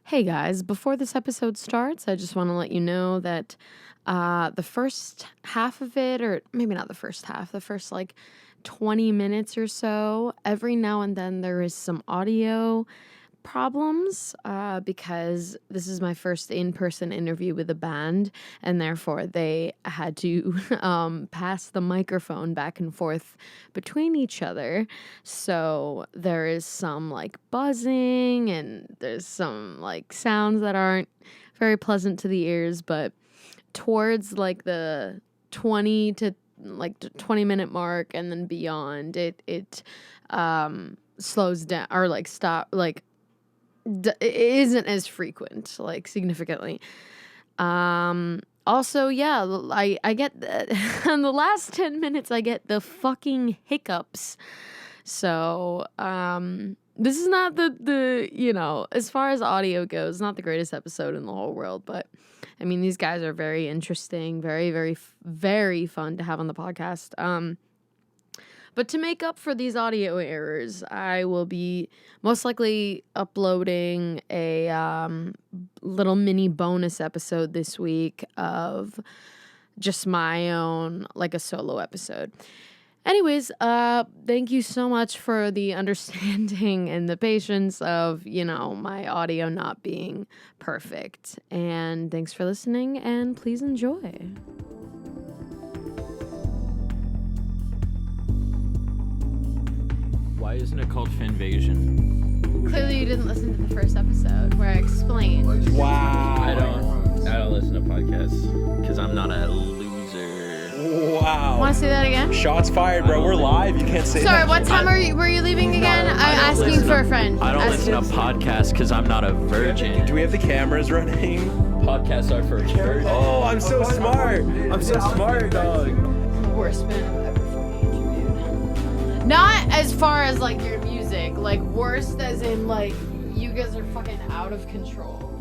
Hey guys, before this episode starts, I just want to let you know that the first half of it, or maybe not the first half, the first 20 minutes or so, every now and then there is some audio problems because this is my first in-person interview with a band, and therefore they had to pass the microphone back and forth between each other. So there is some buzzing and there's some sounds that aren't very pleasant to the ears, but towards the 20 to 20-minute mark and then beyond, it slows down or stop it isn't as frequent, significantly. Also, yeah, I get in the last 10 minutes I get the fucking hiccups. So, this is not the as far as audio goes, not the greatest episode in the whole world, but I mean, these guys are very interesting, very, very, very fun to have on the podcast. But to make up for these audio errors, I will be most likely uploading a little mini bonus episode this week of just my own, a solo episode. Anyways, thank you so much for the understanding and the patience of, my audio not being perfect. And thanks for listening, and please enjoy. Why isn't it called Finvasion? Clearly you didn't listen to the first episode where I explained. Wow. I don't listen to podcasts because I'm not a loser. Wow. Want to say that again? Shots fired, bro. We're live. You can't say that. Sorry, what time were you leaving again? I'm asking for a friend. I don't listen to podcasts because I'm not a virgin. Do we have the cameras running? Podcasts are for virgins. Oh, I'm so smart. I'm so smart, dog. Worst man I've ever fucking interviewed. Not as far as your music, worst as in you guys are fucking out of control.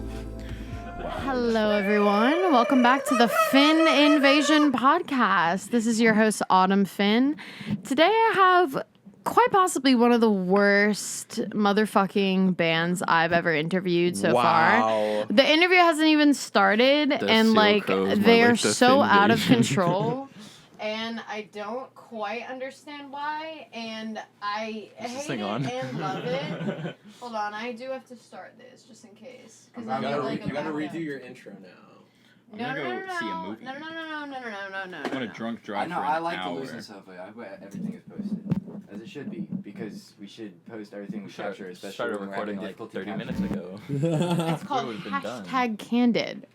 Hello everyone, welcome back to the Finn Invasion podcast. This is your host Autumn Finn. Today I have quite possibly one of the worst motherfucking bands I've ever interviewed so far. The interview hasn't even started, and they are so out of control. And I don't quite understand why, and I hate it and love it. Hold on, I do have to start this just in case. You gotta redo your intro now. I'm gonna go see a movie. No. I want a drunk drive for an I like hour. to listen to stuff. I hope everything is posted as it should be, because we should post everything we capture, especially started when we're recording having difficulty 30 minutes capturing. ago. It's called It would've been hashtag candid.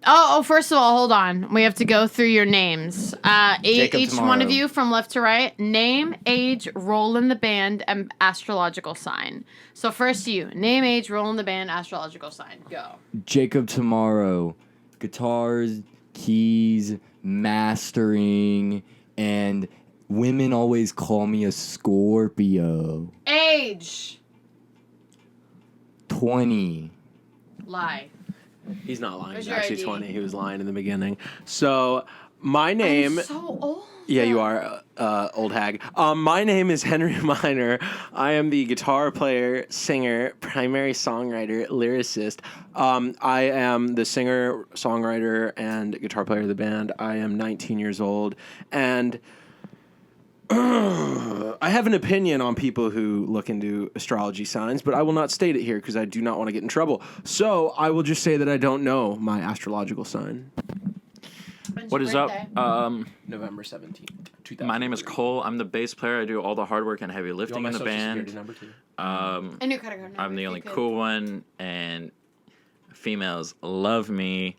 Oh, first of all, hold on. We have to go through your names. Each one of you from left to right. Name, age, role in the band, and astrological sign. So first you. Name, age, role in the band, astrological sign. Go. Jacob Tomorrow, guitars, keys, mastering, and women always call me a Scorpio. Age. 20. Lie. He's not lying. Where's He's your actually ID? 20. He was lying in the beginning. So, my name... I'm so old. Yeah, you are, old hag. My name is Henry Miner. I am the guitar player, singer, primary songwriter, lyricist. I am the singer, songwriter, and guitar player of the band. I am 19 years old, and I have an opinion on people who look into astrology signs, but I will not state it here because I do not want to get in trouble. So I will just say that I don't know my astrological sign. What is up? November 17th, My name is Cole. I'm the bass player. I do all the hard work and heavy lifting in the band. A new credit card number. I'm the only cool one, and females love me.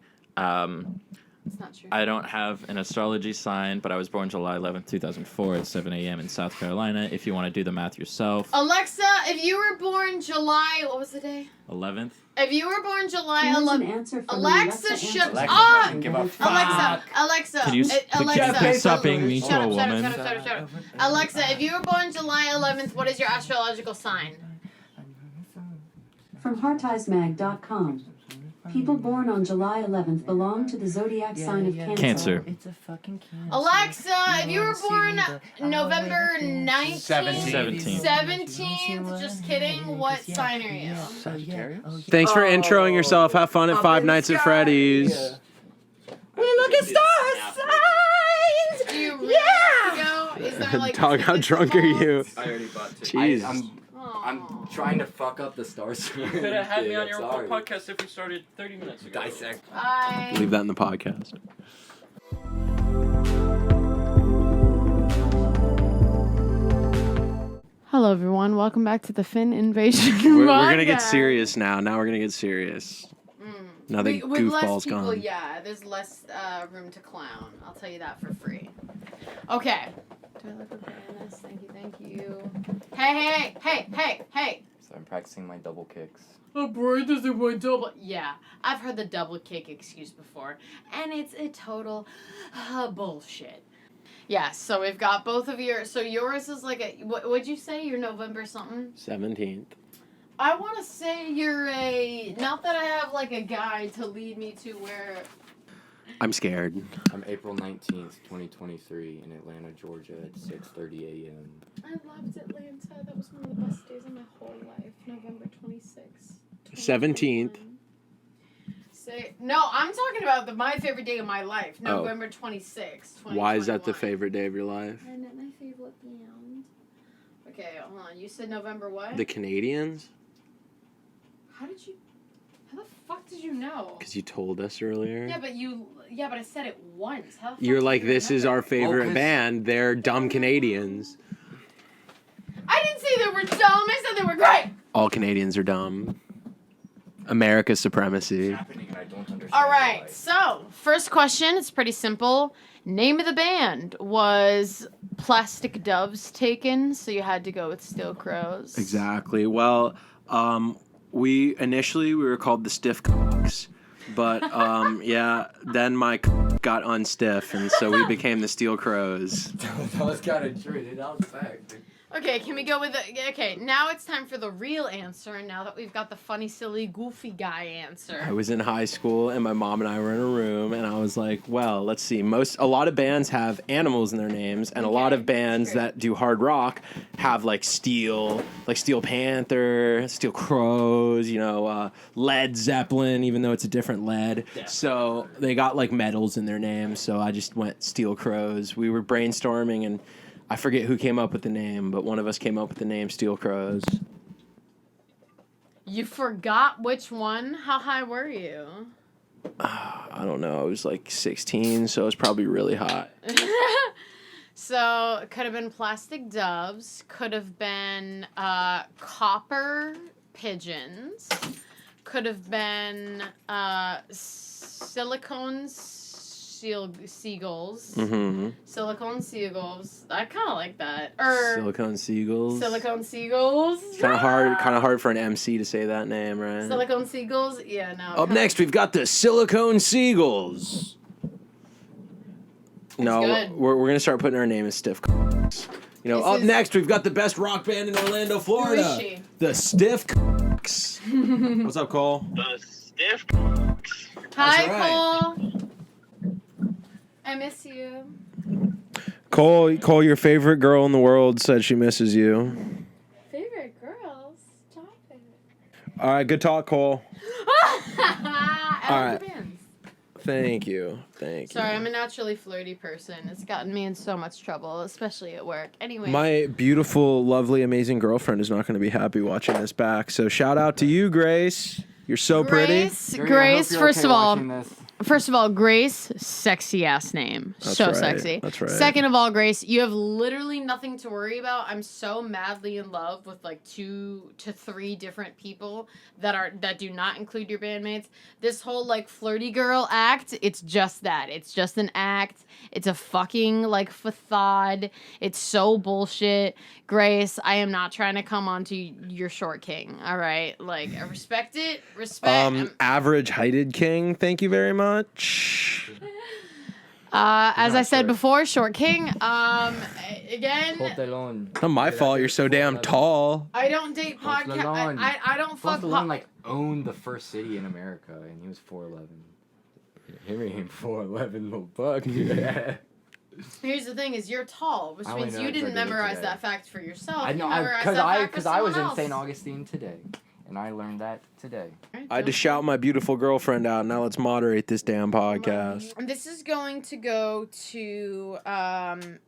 It's not true. I don't have an astrology sign, but I was born July 11th, 2004 at 7 a.m. in South Carolina, if you want to do the math yourself. Alexa, if you were born July... What was the day? 11th? If you were born July Here's an 11th... answer from Alexa, Alexa shut answer. up! Give a fuck. Alexa. Can you Alexa. stopping me to Shut a up, woman? shut up. Alexa, if you were born July 11th, what is your astrological sign? From hearteye'smag.com. People born on July 11th belong to the zodiac sign of Cancer. Cancer. It's a fucking cancer. Alexa, if you were born November 19th, 17th, just kidding, what sign are you? Sagittarius? Thanks for introing yourself. Have fun at Five Nights at Freddy's. We look at star signs! Do you really have to go? Is there like Dog, how drunk are you? I already bought two. Jeez. I'm trying to fuck up the star sign. Could have had me on your podcast if we started 30 minutes ago. Dissect. Bye. Leave that in the podcast. Hello, everyone. Welcome back to the Finn Invasion. We're gonna get serious now. Now we're gonna get serious. Now that With less goofball's people, gone. yeah, there's less room to clown. I'll tell you that for free. Okay. Do I look okay in this? Thank you. Hey. So I'm practicing my double kicks. Oh, boy, does it want double? Yeah, I've heard the double kick excuse before, and it's a total bullshit. Yeah, so we've got both of your. So yours is like a. What'd you say? You're November something? 17th. I want to say you're a. Not that I have like a guide to lead me to where. I'm scared. I'm April 19th, 2023 in Atlanta, Georgia at 6:30 a.m. I loved Atlanta. That was one of the best days of my whole life. November 26th. 17th. No, I'm talking about my favorite day of my life. November 26th. Why is that the 2021. favorite day of your life? And at my favorite band. Okay, hold on. You said November what? The Canadians? How the fuck did you know? Because you told us earlier. Yeah, but I said it once. How the fuck You're did like, you this is remember? our favorite 'cause- band. They're dumb Canadians. I didn't say they were dumb. I said they were great. All Canadians are dumb. America's supremacy. Happening and I don't understand. All right. why. So, first question. It's pretty simple. Name of the band was Plastic Doves taken, so you had to go with Steel Crows. Exactly. Well, we were called the Stiff Cocks, but yeah, then my got unstiff, and so we became the Steel Crows. That was kind of true, dude. That was fact. Okay, can we go with okay, now it's time for the real answer, now that we've got the funny, silly, goofy guy answer. I was in high school, and my mom and I were in a room, and I was like, well, let's see. A lot of bands have animals in their names, and a lot of bands that do hard rock have like Steel Panther, Steel Crows, Led Zeppelin, even though it's a different lead. Yeah. So they got like metals in their names, so I just went Steel Crows. We were brainstorming, and I forget who came up with the name, but one of us came up with the name Steel Crows. You forgot which one? How high were you? I don't know. I was like 16, so it was probably really hot. So, it could have been Plastic Doves, could have been Copper Pigeons, could have been Silicone Seagulls. Mm-hmm. Silicone Seagulls. I kind of like that. Silicone Seagulls. Silicone Seagulls. It's kind of hard for an MC to say that name, right? Silicone Seagulls. Yeah, no. Up next, we've got the Silicone Seagulls. No, good. we're gonna start putting our name as Stiff Cocks. Up next, we've got the best rock band in Orlando, Florida. Who is she? The Stiff Cocks. What's up, Cole? The Stiff Cocks. Hi, That's right. Cole. I miss you. Cole, your favorite girl in the world said she misses you. Favorite girls? Stop it. All right, good talk, Cole. All right. Thank you. Sorry, I'm a naturally flirty person. It's gotten me in so much trouble, especially at work. Anyway. My beautiful, lovely, amazing girlfriend is not going to be happy watching this back. So shout out to you, Grace. You're so pretty. Grace, first of all, Grace, sexy ass name. That's so right. sexy. That's right. Second of all, Grace, you have literally nothing to worry about. I'm so madly in love with like 2 to 3 different people that do not include your bandmates. This whole like flirty girl act, it's just that. It's just an act. It's a fucking like facade. It's so bullshit. Grace, I am not trying to come onto your short king. All right, like I respect it. Respect. Average heighted king. Thank you very much. As I not said short. before, short king. Again, Not my fault. You're so damn tall. I don't date Post podcast. Malone. I don't fuck. Post Malone like owned the first city in America, and he was 4'11". Him ain't 4'11", little buck. Here's the thing: is you're tall, which I only means know you that 'cause I didn't did it memorize today. that fact for yourself. I know, You memorized because that I fact for because I was someone in St. else. Augustine today, and I learned that today. I had to shout my beautiful girlfriend out. Now let's moderate this damn podcast. And this is going to go to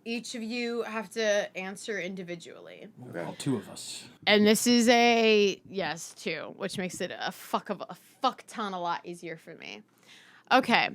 each of you have to answer individually. All two of us. And this is a yes, two, which makes it a fuck ton a lot easier for me. Okay.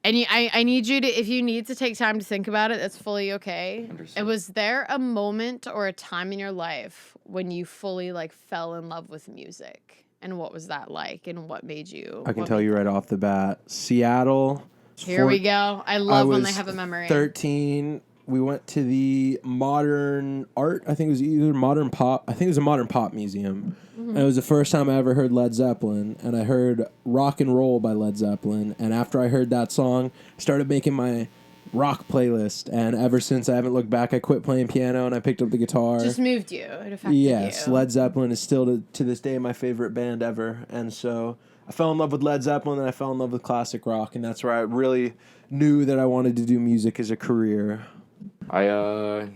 And I need you to, if you need to take time to think about it, that's fully okay. Understood. Was there a moment or a time in your life when you fully like fell in love with music? And what was that like? And what made you? I can tell you right off the bat. Seattle. Here we go. I love when they was have a memory. 13. We went to the modern art. I think it was either modern pop. I think it was a modern pop museum. Mm-hmm. And it was the first time I ever heard Led Zeppelin. And I heard Rock and Roll by Led Zeppelin. And after I heard that song, I started making my rock playlist. And ever since, I haven't looked back. I quit playing piano and I picked up the guitar. Just moved you. It affected Yes, you. Led Zeppelin is still to this day my favorite band ever. And so I fell in love with Led Zeppelin and I fell in love with classic rock. And that's where I really knew that I wanted to do music as a career. I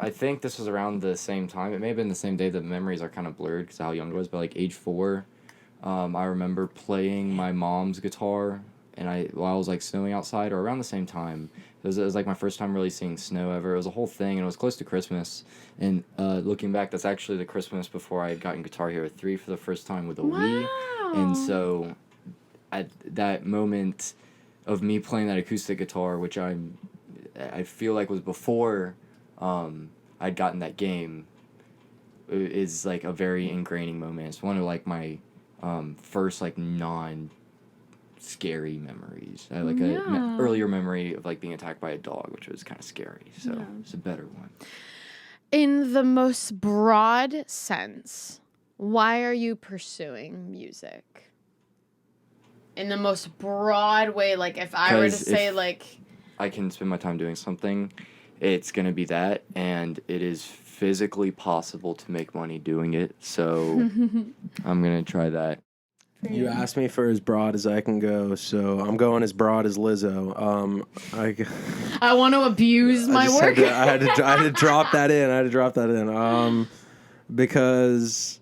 think this was around the same time. It may have been the same day. The memories are kind of blurred because of how young I was, but like age 4, I remember playing my mom's guitar, and while I was like snowing outside, or around the same time. It was like my first time really seeing snow ever. It was a whole thing, and it was close to Christmas. And looking back, that's actually the Christmas before I had gotten Guitar Hero 3 for the first time with a Wii. And so, at that moment of me playing that acoustic guitar, which I feel like was before I'd gotten that game, is like a very ingraining moment. It's one of like my first like non-scary memories. I had like a earlier memory of like being attacked by a dog, which was kind of scary. So it's a better one. In the most broad sense, why are you pursuing music? In the most broad way, like if I were to 'Cause say if- like... I can spend my time doing something, it's going to be that, and it is physically possible to make money doing it, so I'm going to try that. You asked me for as broad as I can go, so I'm going as broad as Lizzo. I want to abuse my work. I had to drop that in. Because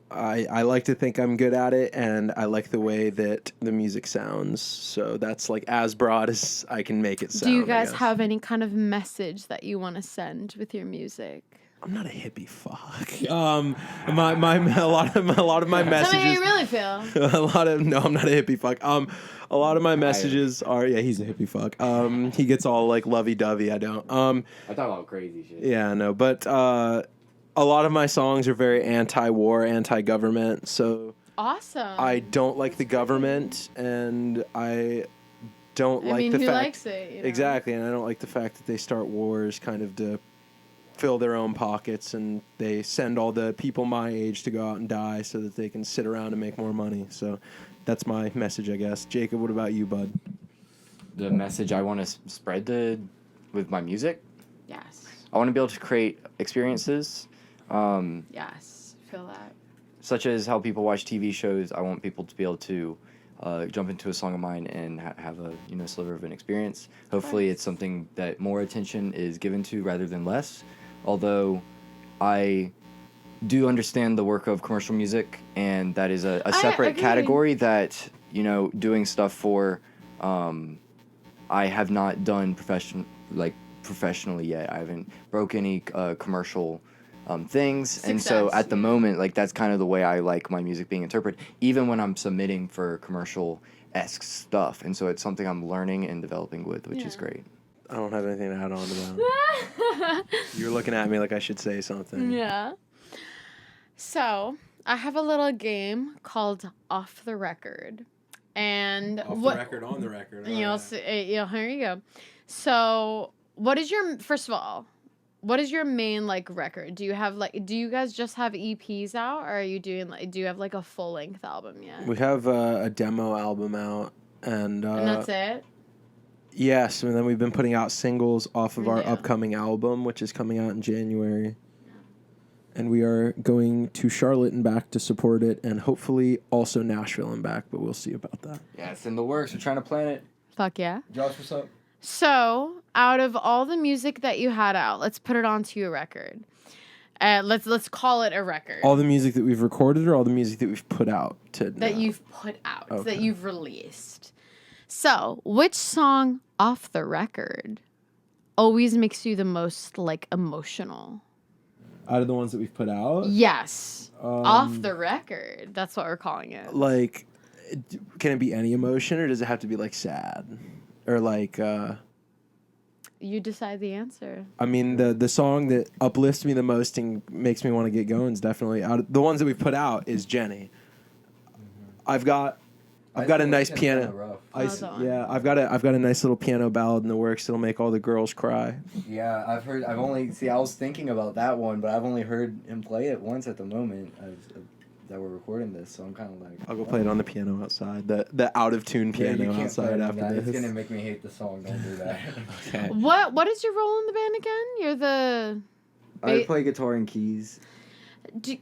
I like to think I'm good at it, and I like the way that the music sounds. So that's like as broad as I can make it sound. Do you I guys guess. have any kind of message that you want to send with your music? I'm not a hippie fuck. A lot of my Tell me how messages. you really feel. No, I'm not a hippie fuck. A lot of my messages are he's a hippie fuck. He gets all like lovey dovey. I don't. I thought about crazy shit. Yeah, no, but a lot of my songs are very anti-war, anti-government. So Awesome. I don't like the government, and I don't I like mean, the who fact likes it? You know? exactly, and I don't like the fact that they start wars kind of to fill their own pockets, and they send all the people my age to go out and die so that they can sit around and make more money. So that's my message, I guess. Jacob, what about you, bud? The message I want to spread with my music, Yes. I want to be able to create experiences, Yes. Feel that. such as how people watch TV shows. I want people to be able to jump into a song of mine and have a sliver of an experience. Hopefully, it's something that more attention is given to rather than less. Although, I do understand the work of commercial music, and that is a separate agree. category that doing stuff for. I have not done professionally yet. I haven't broke any commercial things, and so Success, at the moment, like that's kind of the way I like my music being interpreted, even when I'm submitting for commercial-esque stuff. And so it's something I'm learning and developing with, which is great. I don't have anything to add on to that. You're looking at me like I should say something. Yeah. So I have a little game called Off the Record, and On the record. here you go. So, first of all, what is your main like record? Do you you guys just have EPs out, or are you doing do you have like a full length album yet? We have a demo album out, And that's it? yes, and then we've been putting out singles off of our Yeah. upcoming album, which is coming out in January. And we are going to Charlotte and back to support it, and hopefully also Nashville and back, but we'll see about that. Yeah, it's in the works. We're trying to plan it. Fuck yeah. Josh, what's up? So, out of all the music that you had out, let's put it onto a record. Let's call it a record. All the music that we've recorded or all the music that we've put out that you've put out, Okay. that you've released. So, which song off the record always makes you the most like emotional? Out of the ones that we've put out? Yes. Off the record. That's what we're calling it. Like, can it be any emotion, or does it have to be like sad? Or like, You decide the answer. I mean, the song that uplifts me the most and makes me want to get going is definitely out of the ones that we've put out is Jenny. I've got a nice piano. I've got a nice little piano ballad in the works that'll make all the girls cry. Yeah, I was thinking about that one, but I've only heard him play it once at the moment that we're recording this, so I'm kind of like... I'll go play it on the piano outside, the out of tune piano outside after that. this. It's gonna make me hate the song. Don't do that. Okay. What is your role in the band again? You're the I play guitar and keys. do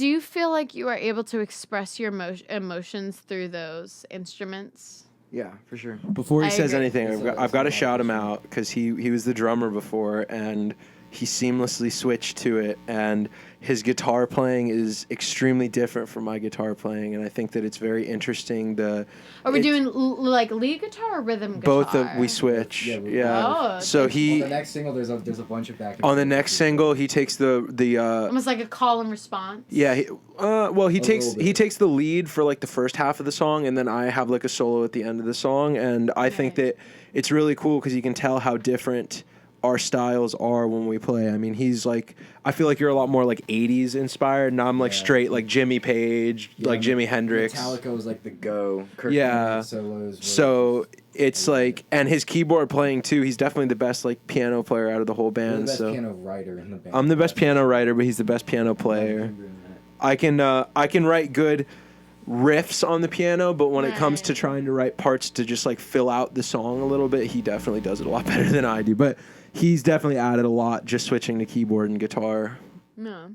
you feel like you are able to express your emotions through those instruments? Yeah, for sure. Before he I says agree. anything, I've got to shout him out because he was the drummer before and he seamlessly switched to it, and his guitar playing is extremely different from my guitar playing, and I think that it's very interesting. Are we doing like lead guitar or rhythm guitar? Both we switch. Yeah, Oh, So On the next single, there's a bunch of back. on the next single he takes the almost like a call and response. yeah he takes little bit. the lead for like the first half of the song, and then I have like a solo at the end of the song, and I think that it's really cool because you can tell how different our styles are when we play. I mean, he's like, I feel like you're a lot more like 80s inspired, and I'm like straight like Jimmy Page, like Jimi Hendrix. Metallica was like the go. Kurt Yeah. Cobain solos. were So it's like, and his keyboard playing too, he's definitely the best like piano player out of the whole You're band. the best So piano writer in the band. I'm the best piano writer, but he's the best piano player. I can write good riffs on the piano, but when it comes to trying to write parts to just like fill out the song a little bit, he definitely does it a lot better than I do. But he's definitely added a lot just switching to keyboard and guitar. No.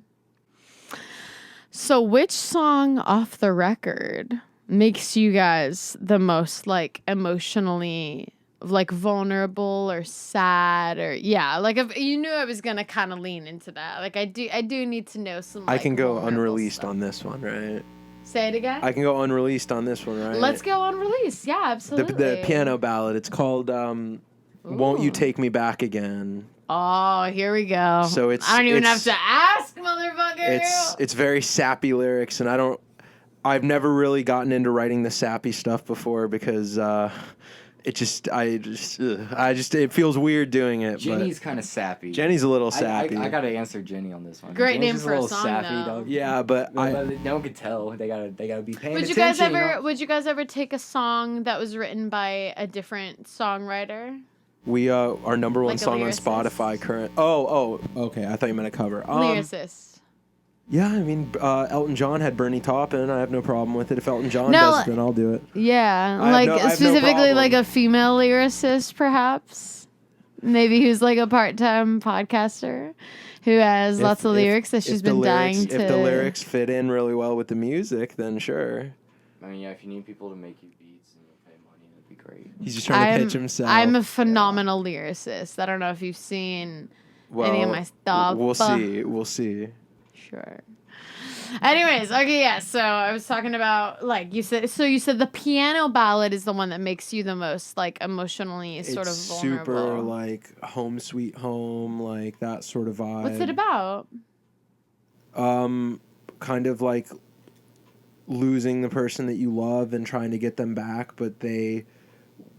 So which song off the record makes you guys the most like emotionally like vulnerable or sad, or like if you knew I was gonna kind of lean into that, like I do need to know some. I Like, can go vulnerable unreleased stuff. on this one, right? Say it again. I can go unreleased on this one, right? Let's go on release. Yeah, absolutely. The piano ballad. It's called "Won't You Ooh. Take Me Back Again." Oh, here we go. So it's- I don't even have it's- to ask, motherfucker. It's very sappy lyrics, and I've never really gotten into writing the sappy stuff before because it feels weird doing it. Jenny's kind of sappy. but Jenny's a little sappy. I gotta answer Jenny on this one. Great Jenny's name just for a little song, sappy, though. dog. Yeah, but No one could tell. They gotta be paying Would you attention. guys ever take a song that was written by a different songwriter? we our number one Like a song on lyricist? Spotify current. Oh, okay. I thought you meant a cover. Lyricist. Yeah, I mean, Elton John had Bernie Taupin. I have no problem with it. If Elton John No, does it, then I'll do it. Yeah, I have like no- I have no specifically problem. like a female lyricist, perhaps. Maybe who's like a part-time podcaster who has lots of lyrics that she's been dying to. If the lyrics fit in really well with the music, then sure. I mean, yeah, if you need people to make you beats and you'll pay money, that'd be great. He's just trying to pitch himself. I'm a phenomenal lyricist. I don't know if you've seen any of my stuff. We'll see. We'll see. Sure. Anyways, okay, yeah. So I was talking about like you said. So you said the piano ballad is the one that makes you the most like emotionally sort of It's vulnerable. super like home sweet home, like that sort of vibe. What's it about? Kind of like losing the person that you love and trying to get them back, but they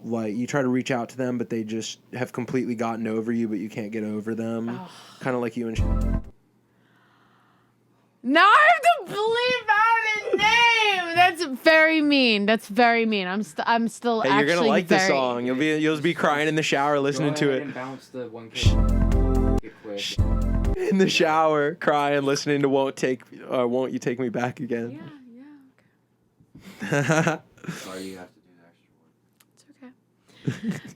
like you try to reach out to them, but they just have completely gotten over you, but you can't get over them. Kind of like you and. Now I have to bleep out his name. That's very mean. That's very mean. I'm still. Hey, actually you're gonna like very... this song. You'll be crying in the shower listening to it. And bounce the 1K. Get quick. In the shower, crying, listening to "Won't You Take Me Back Again." Yeah. Sorry, you have to do the extra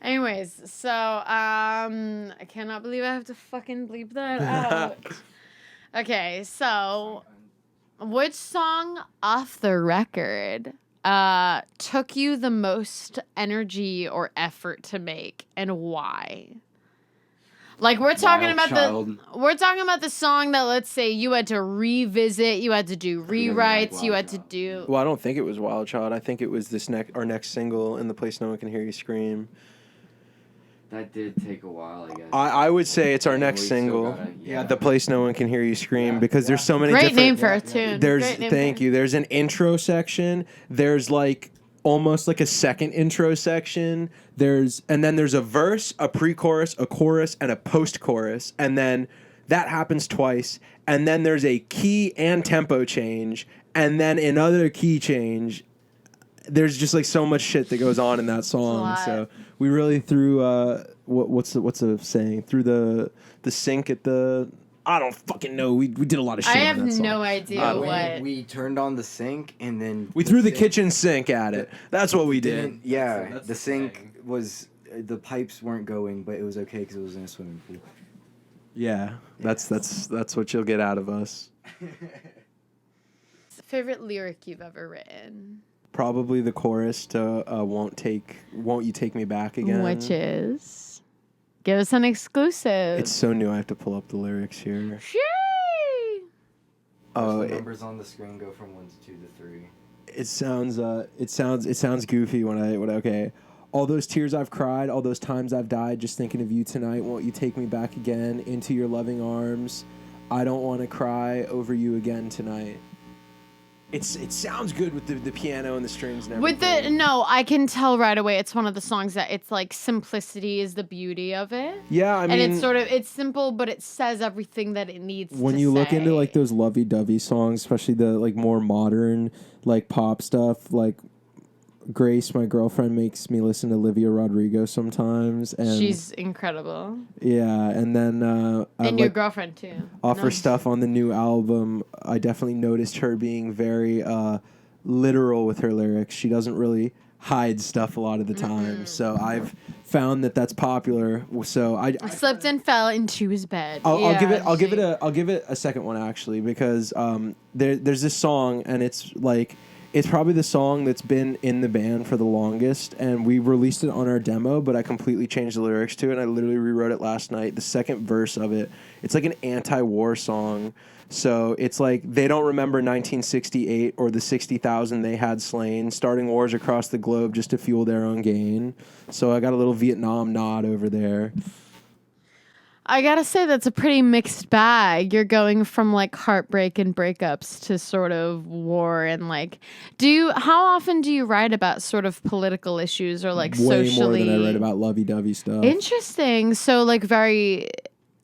Anyways, so I cannot believe I have to fucking bleep that out. Okay, so which song off the record took you the most energy or effort to make, and why? Like we're talking Wild about Child. we're talking about the song that, let's say, you had to revisit, you had to do rewrites, you had to do. Well, I don't think it was Wild Child. I think it was our next single, "In the Place No One Can Hear You Scream." That did take a while, I guess. I would say it's our next We still single. gotta- Yeah, "The Place No One Can Hear You Scream," because there's so many Great different. name for a tune. There's Great name thank for- you. There's an intro section. There's like almost like a second intro section. And then there's a verse, a pre-chorus, a chorus, and a post-chorus, and then that happens twice. And then there's a key and tempo change, and then another key change. There's just like so much shit that goes on in that song. lot. So we really threw what's the saying? Through the sink at the. I don't fucking know. We did a lot of shit. I on have that song. no idea what. We turned on the sink and then We threw the sink kitchen sink at it. That's what we did. didn't- Yeah, That's the the sink thing. was the pipes weren't going, but it was okay because it was in a swimming pool. Yeah, that's what you'll get out of us. Favorite lyric you've ever written? Probably the chorus to "Won't You Take Me Back Again," Which is? Give us an exclusive. It's so new. I have to pull up the lyrics here. Yay! Oh, the it, numbers on the screen go from 1 to 2 to 3. it sounds goofy when I okay. All those tears I've cried, all those times I've died, just thinking of you tonight. Won't you take me back again into your loving arms? I don't want to cry over you again tonight. It sounds good with the piano and the strings and everything. I can tell right away. It's one of the songs that it's like simplicity is the beauty of it. Yeah, I mean, And it's simple, but it says everything that it needs when to you look say. into like those lovey-dovey songs, especially the like more modern like pop stuff, like Grace, my girlfriend, makes me listen to Olivia Rodrigo sometimes, and She's incredible. yeah, and then And your girlfriend too. off her Nice. stuff on the new album, I definitely noticed her being very literal with her lyrics. She doesn't really hide stuff a lot of the time, so I've found that that's popular. So I Slipped and fell into his bed. I'll give it a second one actually, because there's this song, and it's probably the song that's been in the band for the longest, and we released it on our demo, but I completely changed the lyrics to it, and I literally rewrote it last night. The second verse of it, it's like an anti-war song. So it's like they don't remember 1968 or the 60,000 they had slain, starting wars across the globe just to fuel their own gain. So I got a little Vietnam nod over there. I gotta say that's a pretty mixed bag. You're going from like heartbreak and breakups to sort of war and like. How often do you write about sort of political issues or like Way socially? more than I write about lovey-dovey stuff. Interesting. So like very,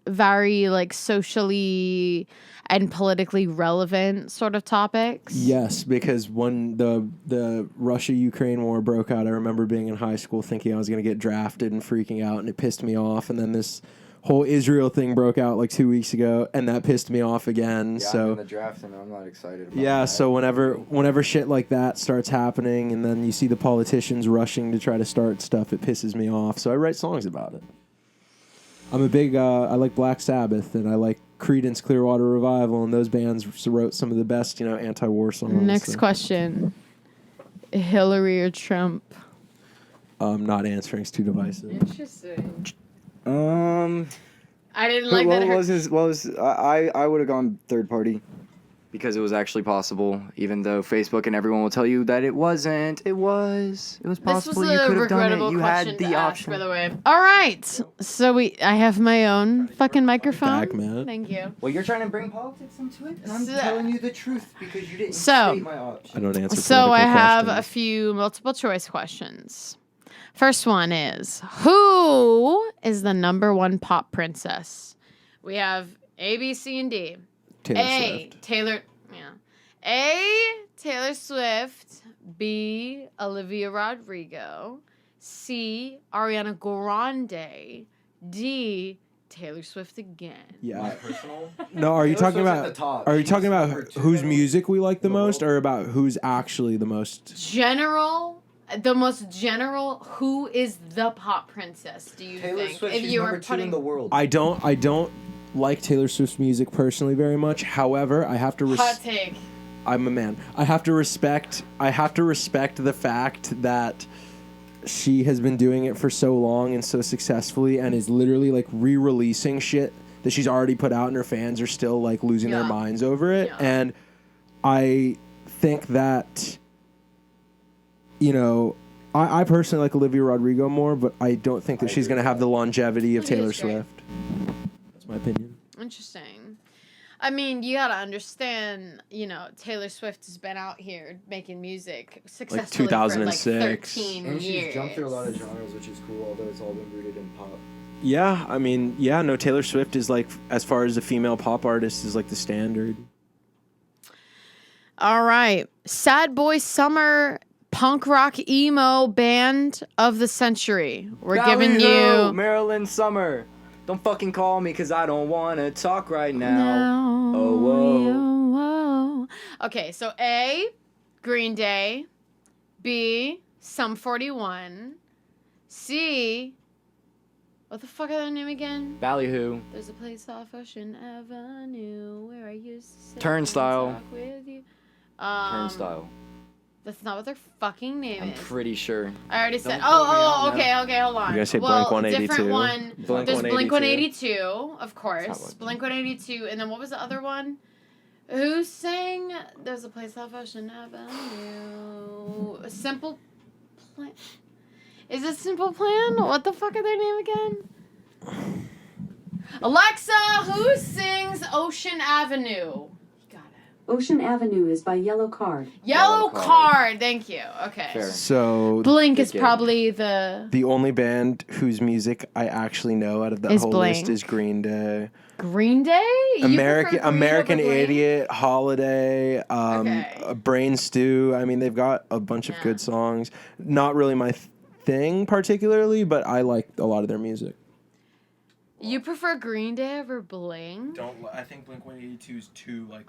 very like socially and politically relevant sort of topics. Yes, because when the Russia-Ukraine war broke out, I remember being in high school thinking I was going to get drafted and freaking out, and it pissed me off. And then this whole Israel thing broke out like 2 weeks ago, and that pissed me off again. Yeah, I'm so in the draft and I'm not excited about yeah, that. so whenever shit like that starts happening, and then you see the politicians rushing to try to start stuff, it pisses me off. So I write songs about it. I'm a big I like Black Sabbath, and I like Creedence Clearwater Revival, and those bands wrote some of the best, anti-war songs. Next so. question: Hillary or Trump? Not answering is too divisive. Interesting. I didn't like what that. was his? What was I would have gone third party because it was actually possible, even though Facebook and everyone will tell you that it wasn't. It was. It was This was possible. You a could have done regrettable it. You question had the to ask, option. by the way. All right, so I have my own fucking microphone. Back, man. Thank you. Well, you're trying to bring politics into it, and I'm So- telling you the truth because you didn't So- state my option. I don't answer. So political I have a questions. few multiple choice questions. First one is, who is the number one pop princess? We have A, B, C, and D. Taylor A, Swift. Taylor, yeah. A, Taylor Swift. B, Olivia Rodrigo. C, Ariana Grande. D, Taylor Swift again. Yeah. personal. No, are you Taylor talking Swift's at about? the top. Are you She's talking about number two whose in music we like the the most, world. or about who's actually the most? General the most general, who is the pop princess, do you think? If you were putting world. I don't like Taylor Swift's music personally very much. However, I have to hot take. I'm a man. I have to respect the fact that she has been doing it for so long and so successfully and is literally like re-releasing shit that she's already put out and her fans are still like losing their minds over it. Yeah. And I think that, you know, I personally like Olivia Rodrigo more, but I don't think that she's going to have the longevity of She is Taylor great. Swift. That's my opinion. Interesting. I mean, you gotta understand, you know, Taylor Swift has been out here making music successfully for like 2006. 13 And years. she's jumped through a lot of genres, which is cool, although it's all been rooted in pop. Yeah, I mean, yeah, no, Taylor Swift is like, as far as a female pop artist, is like the standard. All right. Sad Boy Summer punk rock emo band of the century. We're giving you Marilyn Summer. Don't fucking call me because I don't want to talk right now. No. Oh, whoa. Whoa. Okay, so A, Green Day. B, Sum 41. C, what the fuck are their name again? Ballyhoo. There's a place off Ocean Avenue where I used to sit Turnstile. and talk with you. Turnstile. That's not what their fucking name I'm is. pretty sure. I already said. Don't quote me on Okay, hold on. You guys say well, Blink-182? different one. Blink There's Blink 182. 182, of course. what- Blink 182, and then what was the other one? Who sang There's a Place Off Ocean Avenue? Simple Plan. Is it Simple Plan? What the fuck are their name again? Alexa, who sings Ocean Avenue? Ocean Avenue is by Yellow Card. Yellow Yellow Card. Card. Thank you. Okay. Fair. So Blink is Good game. probably the the only band whose music I actually know out of that Is whole Blink. list is Green Day. Green Day. You prefer Green American over Blink? Idiot, Holiday, Okay. Brain Stew. I mean, they've got a bunch of Yeah. good songs. Not really my thing particularly, but I like a lot of their music. You prefer Green Day over Blink? I think Blink 182 is too like.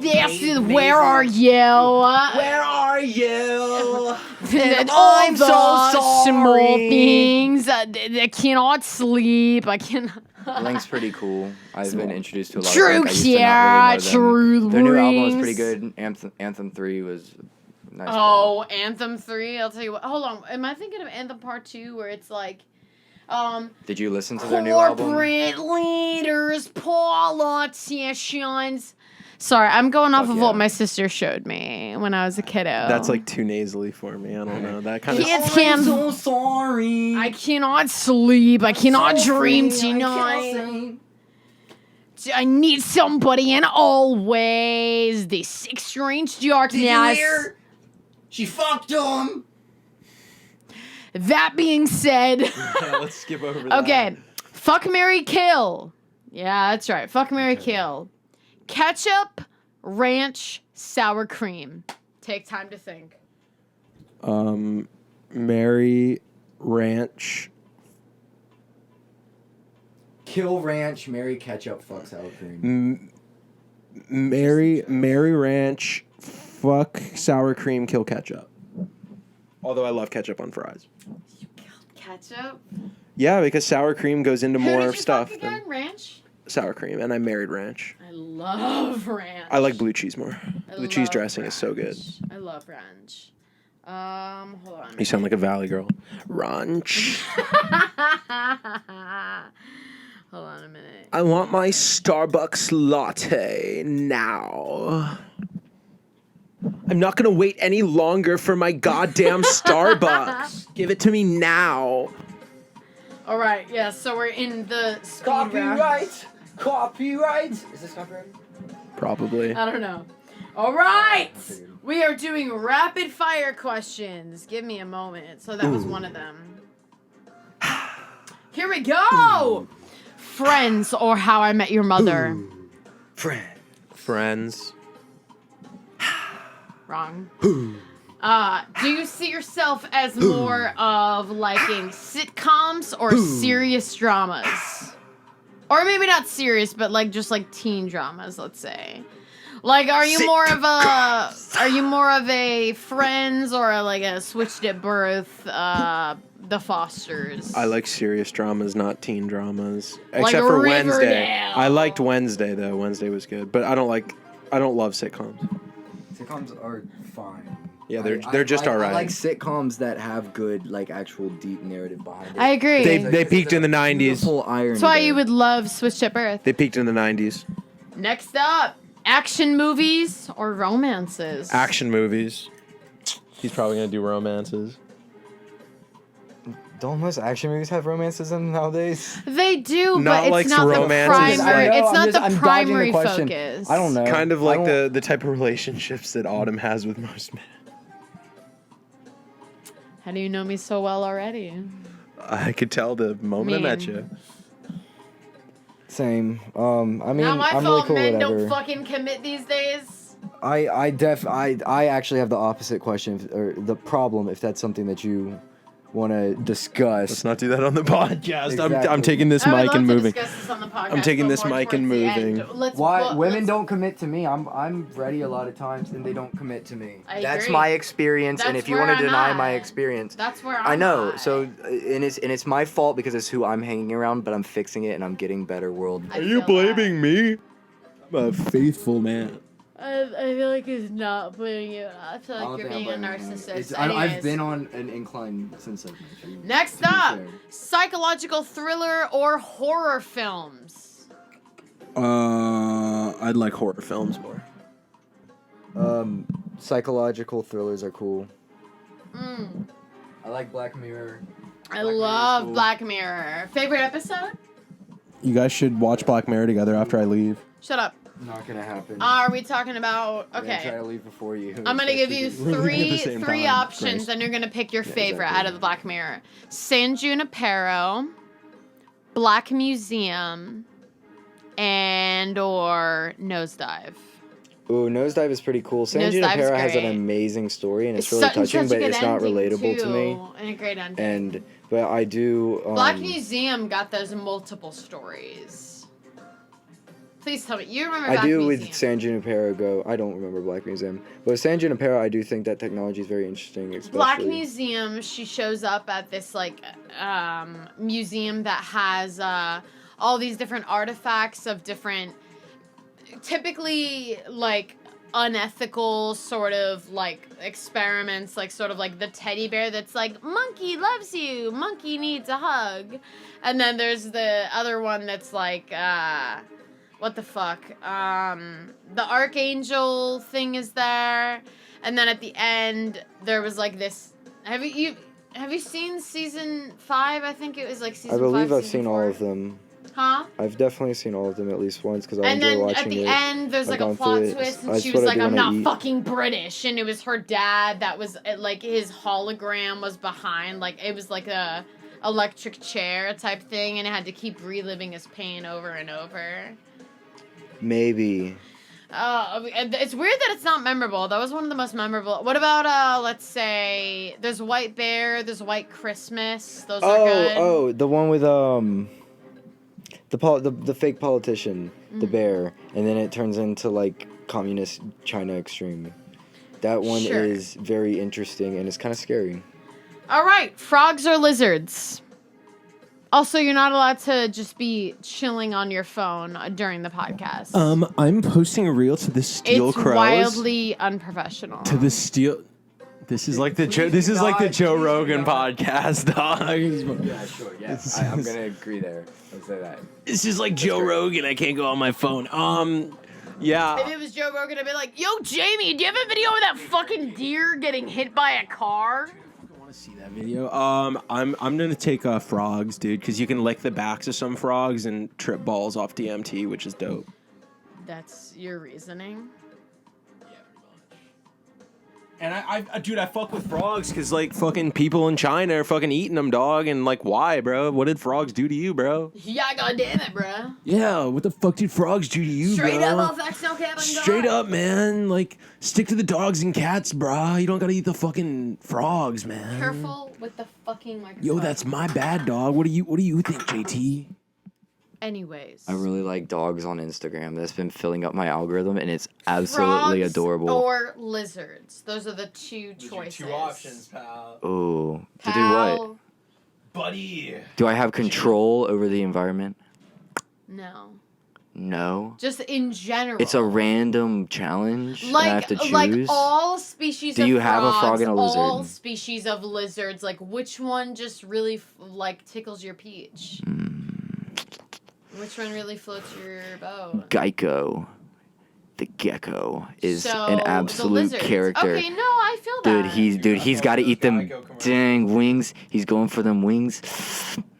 Yes. Where are you? Where are you? And all I'm the so small sorry. things. I cannot sleep. I cannot. Blink's pretty cool. I've been introduced to a lot True, of Blink. I used to yeah, not really know them. true. Their new album was rings. pretty good. Anthem 3 was nice. Oh, Anthem 3. I'll tell you what. Hold on. Am I thinking of Anthem Part 2 where it's like, Did you listen to their new album? corporate leaders, politicians. Sorry, I'm going off Fuck of yeah. what my sister showed me when I was a kiddo. That's like too nasally for me. I don't know. That kind of. Kids can't. so sorry. I cannot sleep. I cannot dream tonight. I need somebody and always the six strange darkness. She fucked him. That being said, Let's skip over that. okay, fuck, marry, kill. Yeah, that's right. Fuck, marry, kill. Ketchup, ranch, sour cream. Take time to think. Mary Ranch. Kill ranch, marry ketchup, fuck sour cream. Mary Ranch. Fuck sour cream. Kill ketchup. Although I love ketchup on fries. Ketchup? Yeah, because sour cream goes into Who more did you stuff fuck than again? Ranch? sour cream, and I married ranch. I love ranch. I like blue cheese more. I Blue cheese love dressing is so good. ranch. I love ranch. Hold on. You sound like a valley girl. Ranch. Hold on a minute. I want my Starbucks latte now. I'm not gonna wait any longer for my goddamn Starbucks. Give it to me now. All right, yeah. So we're in the speed round. Copyright. Is this copyright? Probably. I don't know. All right, we are doing rapid fire questions. Give me a moment. So that was one of them. Here we go. Friends or How I Met Your Mother. Friends. Wrong. Do you see yourself as more of liking sitcoms or serious dramas? Or maybe not serious, but like just like teen dramas, let's say. Like, are you more of a Friends or like a Switched at Birth, The Fosters? I like serious dramas, not teen dramas. Like Except for Wednesday. Riverdale. I liked Wednesday though. Wednesday was good, but I don't love sitcoms. Sitcoms are fine. Yeah, they're just alright. I like sitcoms that have good, like, actual deep narrative behind it. I agree. They peaked in the 90s. Beautiful irony. That's why there. you would love Switched at Birth. They peaked in the 90s. Next up, action movies or romances? Action movies. He's probably gonna do romances. Don't most action movies have romances in them nowadays? They do, Not but like it's not the romances. primary. I know, It's not I'm dodging the primary question. focus. I don't know. Kind of I like don't- the type of relationships that Autumn has with most men. How do you know me so well already? I could tell the moment I met Mean. you. Same. I mean, Not my I'm really fault cool men with whatever. don't fucking commit these days. I actually have the opposite question, or the problem, if that's something that you want to discuss. Let's not do that on the podcast. I'm Exactly. taking this I would mic love and to moving. discuss this on the podcast, I'm taking but this more mic and towards the end. moving. Why women let's- don't commit to me? I'm ready a lot of times, and they don't commit to me. I That's agree. my experience, and That's if you where want to I'm deny at. my experience, That's where I I'm know. at. So, and it's my fault because it's who I'm hanging around, but I'm fixing it, and I'm getting better world. I feel that. me? I'm a faithful man. I feel like he's not putting you. I feel like you're being a narcissist. I've Anyways. been on an incline since I've met you. Next to be up, fair. psychological thriller or horror films. I'd like horror films more. Psychological thrillers are cool. Mm. I like Black Mirror. I Black Mirror's love cool. Black Mirror. Favorite episode? You guys should watch Black Mirror together after I leave. Shut up. Not gonna happen. Are we talking about? I'm gonna try Okay. to leave before you. I'm gonna give you We're leaving at the same three time, options, Grace. and you're gonna pick your favorite exactly. out of the Black Mirror: San Junipero, Black Museum, and/or Nosedive. Ooh, Nosedive is pretty cool. San Nosedive's Junipero has an great. amazing story, and it's really such touching, a but good it's not ending, relatable to me. too, and a great ending. And but I do. Black Museum got those multiple stories. Please tell me you remember. I Black do Museum. with San Junipero go. I don't remember Black Museum, but with San Junipero, I do think that technology is very interesting. Especially. Black Museum, she shows up at this like museum that has all these different artifacts of different, typically like unethical sort of like experiments, like sort of like the teddy bear that's like monkey loves you, monkey needs a hug, and then there's the other one that's like what the fuck? The archangel thing is there, and then at the end there was like this. Have you seen season 5? I think it was like season 5. I believe I've season seen 4. all of them. Huh? I've definitely seen all of them at least once because I And enjoy then watching at the it. end, there's like I've a gone plot through it. twist, and That's she what was I do like, "I'm when I not eat." fucking British," and it was her dad that was like his hologram was behind, like it was like a electric chair type thing, and it had to keep reliving his pain over and over. Maybe. It's weird that it's not memorable. That was one of the most memorable. What about let's say there's White Bear, there's White Christmas. Those are good. Oh, the one with the fake politician, the bear, and then it turns into like communist China extreme. That one Sure. is very interesting and it's kind of scary. All right, frogs or lizards. Also, you're not allowed to just be chilling on your phone during the podcast. I'm posting a reel to the Steel It's Crows. wildly unprofessional. To the Steel. This is like the Joe Rogan podcast, dog. Yeah, sure. Yeah, I'm gonna agree there. I'll say that. This is like Joe Rogan. I can't go on my phone. Yeah. If it was Joe Rogan, I'd be like, "Yo, Jamie, do you have a video of that fucking deer getting hit by a car?" I want to see that video. I'm gonna take frogs, dude, because you can lick the backs of some frogs and trip balls off DMT, which is dope. That's your reasoning. And I dude, I fuck with frogs because like fucking people in China are fucking eating them, dog. And like, why, bro? What did frogs do to you, bro? Yeah, goddamn it, bruh. Yeah, what the fuck did frogs do to you, Straight bro? up, all facts, no cap, and Straight God. up, man. Like, stick to the dogs and cats, bro. You don't gotta eat the fucking frogs, man. Careful with the fucking microphone. Yo, that's my bad, dog. What do you think, JT? Anyways. I really like dogs on Instagram. That's been filling up my algorithm, and it's absolutely Frogs adorable. or lizards. Those are the two choices. pal. Oh, to do what? Pal, Buddy. Do I have control over the environment? no. No. Just in general. It's a random challenge. and I have to choose. Like all species Do of you have a frogs, frog and a lizard? all species of lizards, like which one just really like tickles your peach? Which one really floats your boat? Geico, the gecko, is So, an the absolute lizards. character. Okay, no, I feel that. Dude, he's got to eat them dang wings. He's going for them wings.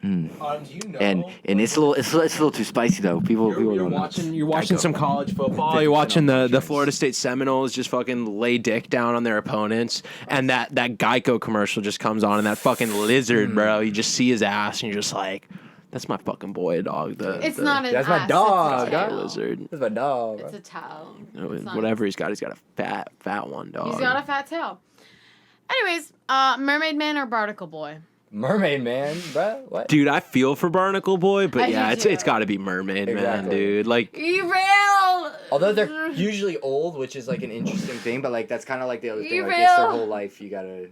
Do you know? And it's a little too spicy though. People You're don't watching. know. You're watching Geico. some college football. You're watching the Florida State Seminoles just fucking lay dick down on their opponents, and that Geico commercial just comes on, and that fucking lizard, bro. You just see his ass, and you're just like, "That's my fucking boy, dog." It's not an That's my ass, dog, It's a dog. tail. lizard. That's my dog. It's a tail. It's not- Whatever he's got a fat one, dog. He's got a fat tail. Anyways, Mermaid Man or Barnacle Boy? Mermaid man, bruh. What? Dude, I feel for Barnacle Boy, but I yeah, do it's too. got to be Mermaid Man, Exactly. dude. Like, Evil! Although they're usually old, which is like an interesting thing, but like that's kind of like the other thing. Like Evil. it's their whole life. You gotta,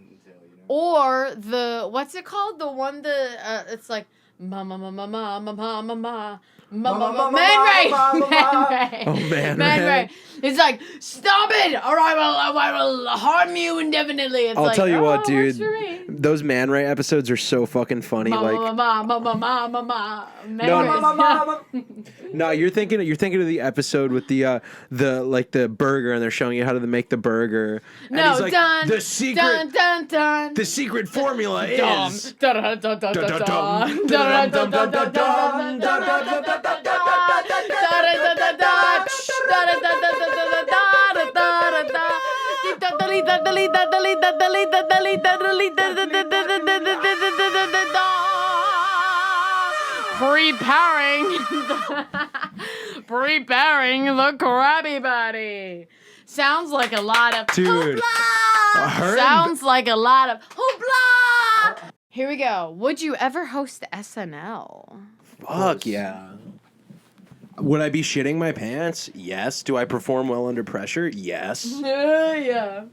Or the, what's it called? The one it's like, man Ray! Oh, Man Man Ray. Ray. It's like, stop it, or I will harm you indefinitely. It's I'll like, tell you what, works dude. for me. Those Man Ray episodes are so fucking funny. Man No, Ray's- No, you're thinking of the episode with the burger, and they're showing you how to make the burger. And No, he's like, dun, the secret, dun, dun, dun. the secret formula Dum, is. dun, dun, dun, dun, dun, dun, dun, dun, dun, dun, dun, dun, preparing the Krabby Patty. Sounds like a lot of Dude. hoopla. Her and- Sounds like a lot of hoopla. Here we go. Would you ever host SNL? Fuck yeah. Would I be shitting my pants? Yes. Do I perform well under pressure? Yes. Yeah.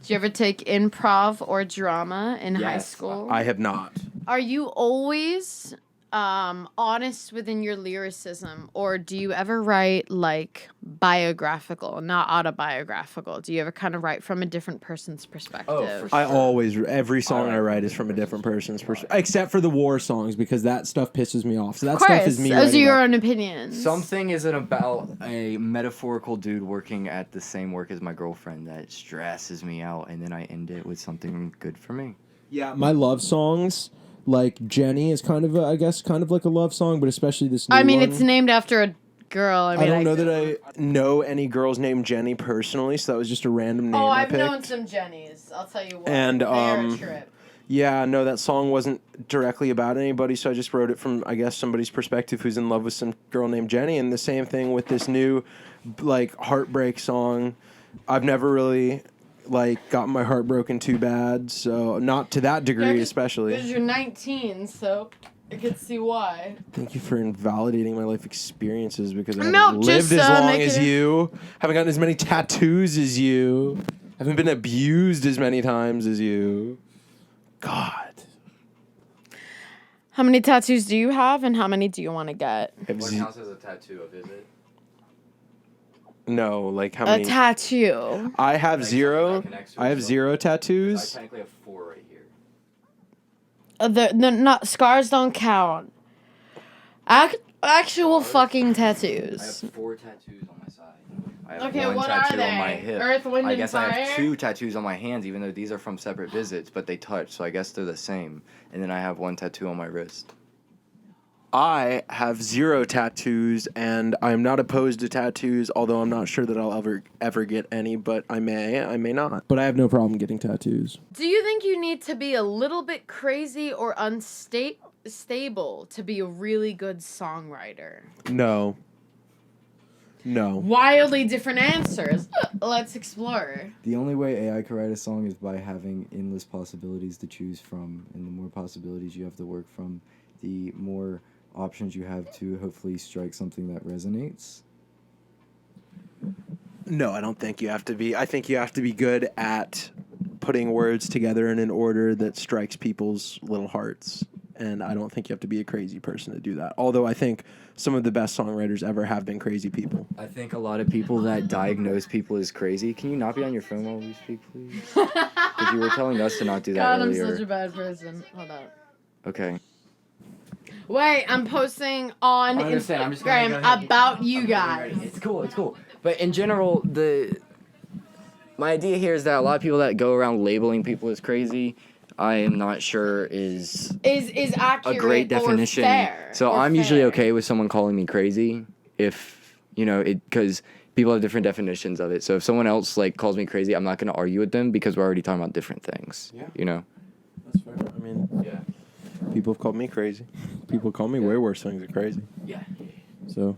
Did you ever take improv or drama in high Yes. school? I have not. Are you always honest within your lyricism, or do you ever write like biographical, not autobiographical? Do you ever kind of write from a different person's perspective? I always, every song I write is from a different person's perspective, except for the war songs, because that stuff pisses me off. So that Of stuff course, is me. those are writing your about- own opinions. Something isn't about a metaphorical dude working at the same work as my girlfriend that stresses me out, and then I end it with something good for me. Yeah, my love songs, like Jenny, is kind of, I guess, kind of like a love song, but especially this new I mean, one. it's named after a girl. I I mean, don't know that I know any girls named Jenny personally, so that was just a random name Oh, I I've picked. known some Jennies. I'll tell you what. And, They're a trip. Yeah, no, that song wasn't directly about anybody, so I just wrote it from, I guess, somebody's perspective who's in love with some girl named Jenny. And the same thing with this new, like, heartbreak song. I've never really, like, gotten my heart broken too bad, so not to that degree, especially. Because you're 19, so I could see why. Thank you for invalidating my life experiences, because I No, haven't lived just, as long make as it- you, haven't gotten as many tattoos as you, haven't been abused as many times as you. God. How many tattoos do you have, and how many do you want to get? I have What counts as a tattoo? A visit? no, like how A many? tattoo. I have Like zero. something that connects to I have itself. zero I tattoos. technically have 4 right here. The not scars don't count. Actual fucking I have tattoos. 4 tattoos on my side. I have Okay, one what are tattoo on my they? hip. Earth, wind, I and guess I have fire? 2 tattoos on my hands, even though these are from separate visits, but they touch, so I guess they're the same. And then I have 1 tattoo on my wrist. I have zero tattoos, and I'm not opposed to tattoos. Although I'm not sure that I'll ever get any, but I may not. But I have no problem getting tattoos. Do you think you need to be a little bit crazy or unstable to be a really good songwriter? No. No. Wildly different answers. Let's explore. The only way AI can write a song is by having endless possibilities to choose from, and the more possibilities you have to work from, the more options you have to hopefully strike something that resonates. No, I don't think you have to be. I think you have to be good at putting words together in an order that strikes people's little hearts. And I don't think you have to be a crazy person to do that. Although I think some of the best songwriters ever have been crazy people. I think a lot of people that diagnose people as crazy. Can you not be on your phone while we speak, please? Because you were telling us to not do that God, earlier. I'm such a bad person. Hold on. Okay. Wait, I'm posting on I understand. I'm just gonna go Instagram ahead. about you guys. It's cool. But in general, my idea here is that a lot of people that go around labeling people as crazy, I am not sure is accurate a great definition. or fair. So or I'm usually fair. okay with someone calling me crazy if, because people have different definitions of it. So if someone else like calls me crazy, I'm not going to argue with them because we're already talking about different things. Yeah. That's fair. I mean, Yeah. people have called me crazy. People call me way worse things than crazy. Yeah. So,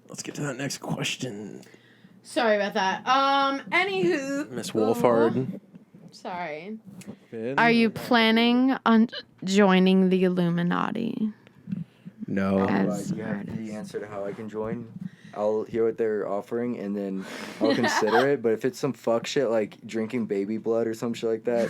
let's get to that next question. Sorry about that. Anywho. Miss Wolfhard. Sorry. Finn? Are you planning on joining the Illuminati? No. As You have artists. the answer to how I can join. I'll hear what they're offering and then I'll consider it. But if it's some fuck shit like drinking baby blood or some shit like that,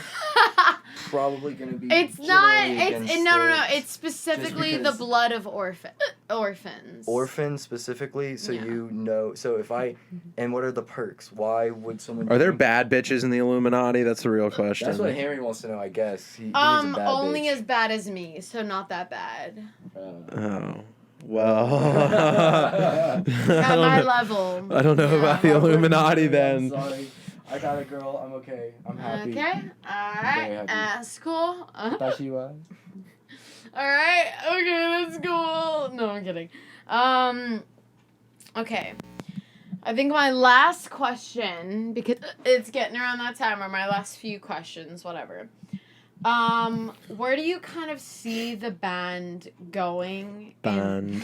probably gonna be. It's not. generally It's against no. it. It's specifically the because- blood of orphans. Orphans specifically, so Yeah. So if I, and what are the perks? Why would someone? Are there drink- bad bitches in the Illuminati? That's the real question. That's what Henry wants to know, I guess. He needs a bad Only bitch. as bad as me, so not that bad. Oh. Well. At my level. I don't know about the Illuminati then. Sorry, I got a girl. I'm okay. I'm happy. Okay. All right. happy. That's cool. Thought she was. All right. Okay, that's cool. No, I'm kidding. Okay. I think my last question, because it's getting around that time, or my last few questions, whatever. Where do you kind of see the band going? Band.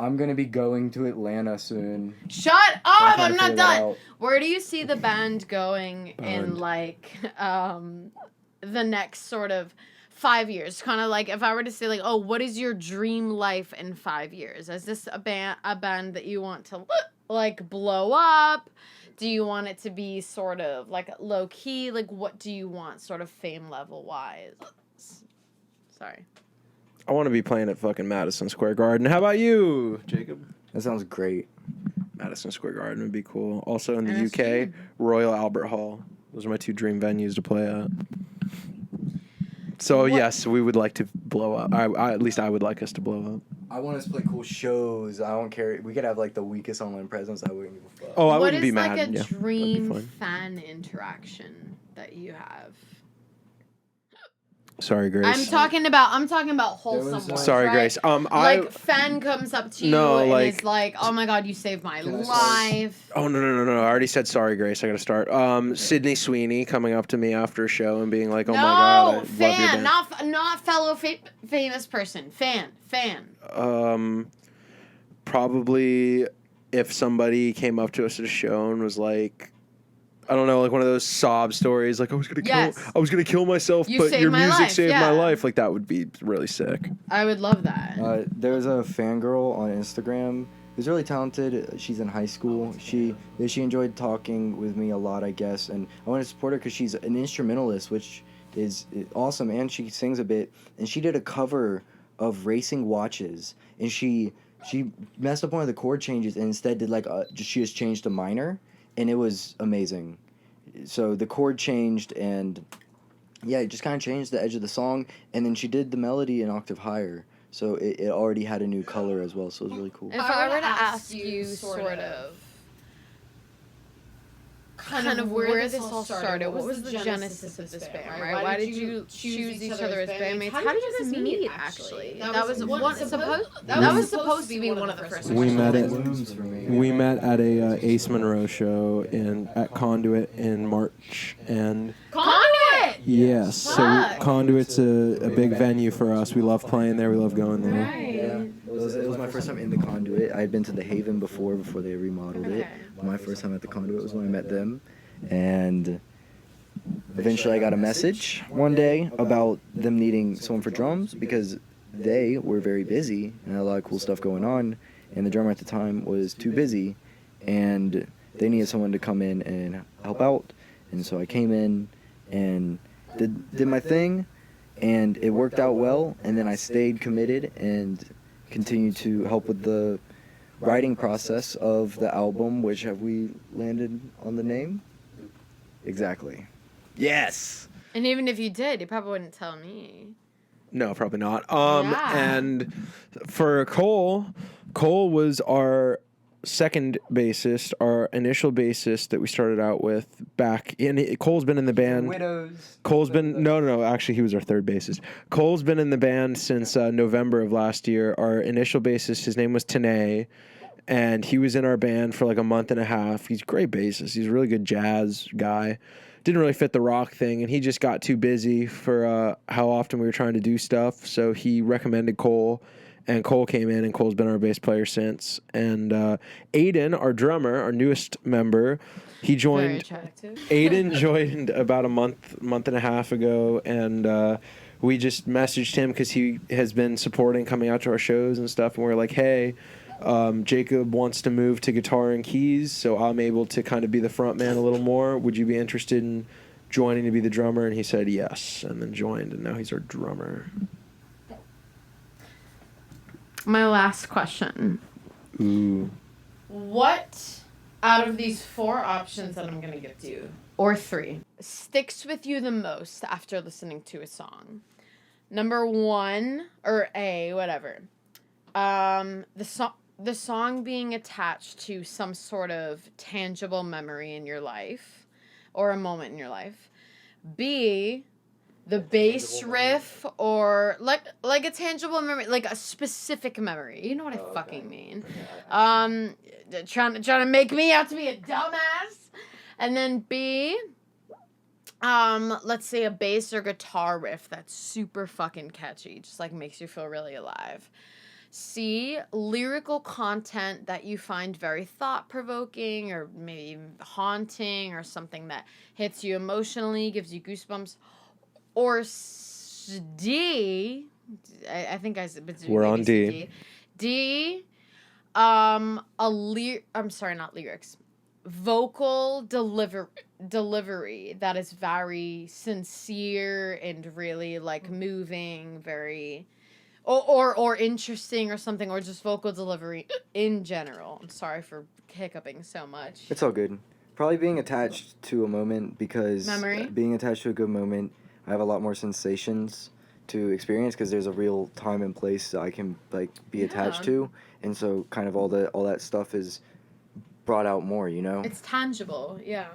I'm gonna be going to Atlanta soon. Shut up! trying I'm to not figure that done. out. Where do you see the band going in Band. like the next sort of 5 years? Kind of like if I were to say like, oh, what is your dream life in 5 years? Is this a band that you want to like blow up? Do you want it to be sort of like low key? Like what do you want sort of fame level wise? Sorry. I want to be playing at fucking Madison Square Garden. How about you, Jacob? That sounds great. Madison Square Garden would be cool. Also in the MSG. UK, Royal Albert Hall. Those are my two dream venues to play at. So yes, we would like to blow up. I at least I would like us to blow up. I want us to play cool shows. I don't care. We could have like the weakest online presence. I wouldn't give a fuck. Oh, I What wouldn't is be mad. like a Yeah, that'd be dream fun. fan interaction that you have? Sorry, Grace. I'm talking about wholesome was, ones, Sorry, right? Grace. Like fan comes up to you No, and like- is like, "Oh my God, you saved my Can I start? life." Oh no! I already said sorry, Grace. I gotta start. Sydney Sweeney coming up to me after a show and being like, "Oh no, my God, I love your fan, band." not fellow famous person. Fan. Probably if somebody came up to us at a show and was like, I don't know, like one of those sob stories, like I was gonna kill myself, You but saved your my music life, saved my yeah. life. Like that would be really sick. I would love that. There's a fangirl on Instagram who's really talented. She's in high school. She enjoyed talking with me a lot, I guess, and I want to support her because she's an instrumentalist, which is awesome, and she sings a bit. And she did a cover of Racing Watches, and she messed up one of the chord changes and instead did like she just changed a minor, and it was amazing. So the chord changed and yeah, it just kind of changed the edge of the song, and then she did the melody an octave higher. So it already had a new color as well, so it was really cool. If I were to ask you sort of kind of where this all started, what was the genesis of this band, right? Why did you choose each other as bandmates? How did you guys meet, actually? That was supposed to be one of the first We met at Balloons for me. we met at a Ace Monroe show at Conduit in March, and Conduit! yes, so Fuck. Conduit's a big venue for us. We love playing there. We love going there. Right. It was my first time in the Conduit. I had been to the Haven before they remodeled it. Okay. My first time at the Conduit was when I met them, and eventually I got a message one day about them needing someone for drums because they were very busy and had a lot of cool stuff going on, and the drummer at the time was too busy, and they needed someone to come in and help out. And so I came in and did my thing, and it worked out well. And then I stayed committed and continued to help with the writing process of the album, which have we landed on the name? Exactly. Yes. And even if you did, you probably wouldn't tell me. No, probably not. Yeah. And for Cole was our second bassist, our initial bassist that we started out with back in. Cole's been in the band. Widows. Cole's been no. Actually, he was our third bassist. Cole's been in the band since November of last year. Our initial bassist, his name was Tanae, and he was in our band for like a month and a half. He's a great bassist. He's a really good jazz guy. Didn't really fit the rock thing, and he just got too busy for how often we were trying to do stuff. So he recommended Cole, and Cole came in, and Cole's been our bass player since. And Aiden, our drummer, our newest member, he Very joined. attractive. Aiden joined about a month and a half ago, and we just messaged him because he has been supporting, coming out to our shows and stuff. And we're like, hey, Jacob wants to move to guitar and keys, so I'm able to kind of be the front man a little more. Would you be interested in joining to be the drummer? And he said yes, and then joined, and now he's our drummer. My last question. Ooh. What out of these 4 options that I'm going to give to you, or 3, sticks with you the most after listening to a song? Number 1, or A, whatever. The song being attached to some sort of tangible memory in your life, or a moment in your life. B, the bass riff, or like a tangible memory, like a specific memory. You know what I fucking mean. Trying to make me out to be a dumbass. And then B, let's say a bass or guitar riff that's super fucking catchy, just like makes you feel really alive. C, lyrical content that you find very thought-provoking or maybe haunting, or something that hits you emotionally, gives you goosebumps. Or D, I think I said, but We're on D. D, I'm sorry, not lyrics. Vocal delivery that is very sincere and really like moving, very or interesting or something, or just vocal delivery in general. I'm sorry for hiccuping so much. It's all good. Probably being attached to a moment, because Memory? being attached to a good moment, I have a lot more sensations to experience because there's a real time and place that I can like be attached to, and so kind of all that stuff is brought out more, you know? It's tangible, yeah.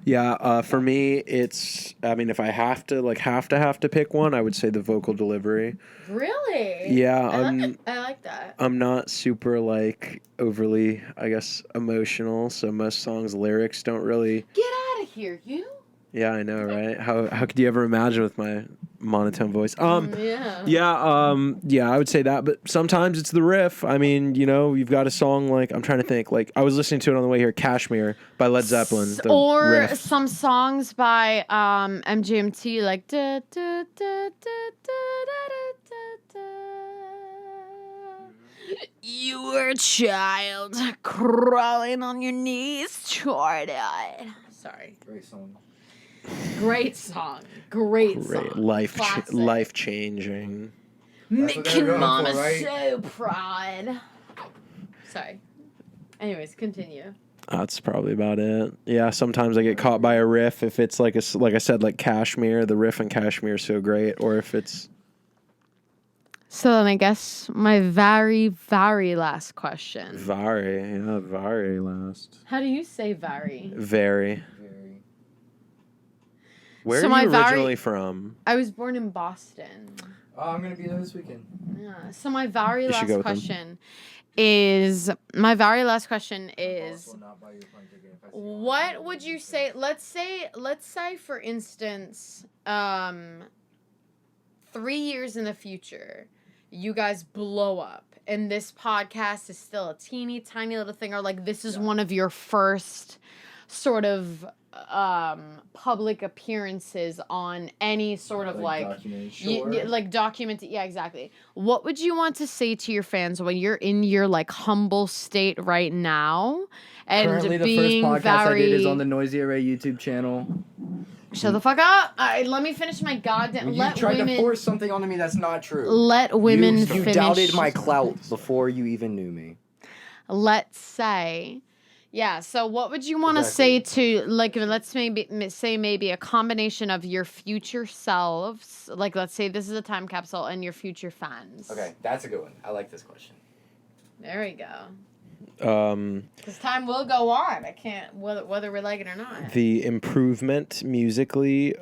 Yeah, for me, it's. I mean, if I have to pick one, I would say the vocal delivery. Really? Yeah, I like that. I'm not super like overly, I guess, emotional. So most songs' lyrics don't really. Get out of here, you. Yeah, I know, right? How could you ever imagine with my monotone voice? Yeah. Yeah, I would say that, but sometimes it's the riff. I mean, you know, you've got a song like, I'm trying to think, like I was listening to it on the way here, Kashmir by Led Zeppelin. The or riff. some songs by MGMT, like da, da, da, da, da, da, da, da. You were a child crawling on your knees toward it. Sorry. Great song. Great song. Great song. Life changing. Making going mama for, right? so proud. Sorry. Anyways, continue. That's probably about it. Yeah, sometimes I get caught by a riff if it's like like I said, like Kashmir. The riff in Kashmir is so great, or if it's. So then I guess my very, very last question. Very last. How do you say very? Very. Where So are my you very- originally from? I was born in Boston. Oh, I'm gonna be there this weekend. Yeah. So my very You should go last with them. question is what would you say, let's say for instance, 3 years in the future, you guys blow up and this podcast is still a teeny tiny little thing, or like this is one of your first sort of public appearances on any sort of like document. Yeah, exactly. What would you want to say to your fans when you're in your like humble state right now and Currently, the being first podcast I did is very on the Noisy Array YouTube channel. shut the fuck up. Let me finish my goddamn. You tried to force something onto me that's not true. Let women You finish. doubted my clout before you even knew me. Let's say. Yeah, so what would you want to say to, like, let's maybe a combination of your future selves, like, let's say this is a time capsule, and your future fans. Okay, that's a good one. I like this question. There we go. Because time will go on. I can't, whether we like it or not. The improvement musically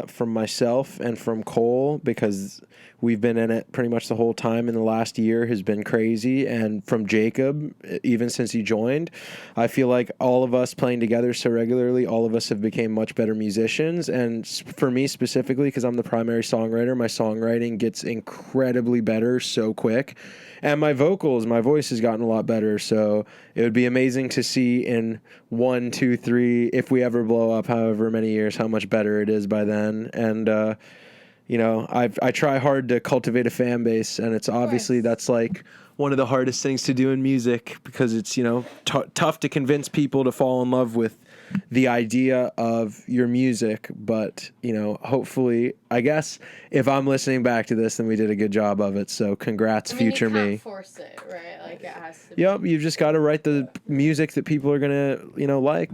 from myself and from Cole, because we've been in it pretty much the whole time in the last year, has been crazy. And from Jacob, even since he joined, I feel like all of us playing together so regularly, all of us have become much better musicians. And for me specifically, because I'm the primary songwriter, my songwriting gets incredibly better so quick. And my voice has gotten a lot better. So it would be amazing to see in 1, 2, 3, if we ever blow up, however many years, how much better it is by then. And, I try hard to cultivate a fan base, and it's obviously that's like one of the hardest things to do in music, because it's, tough to convince people to fall in love with the idea of your music. But, hopefully, I guess if I'm listening back to this, then we did a good job of it. So congrats, future you can't me. Force it, right? Like it has to. Yep, you've just got to write the music that people are gonna, like.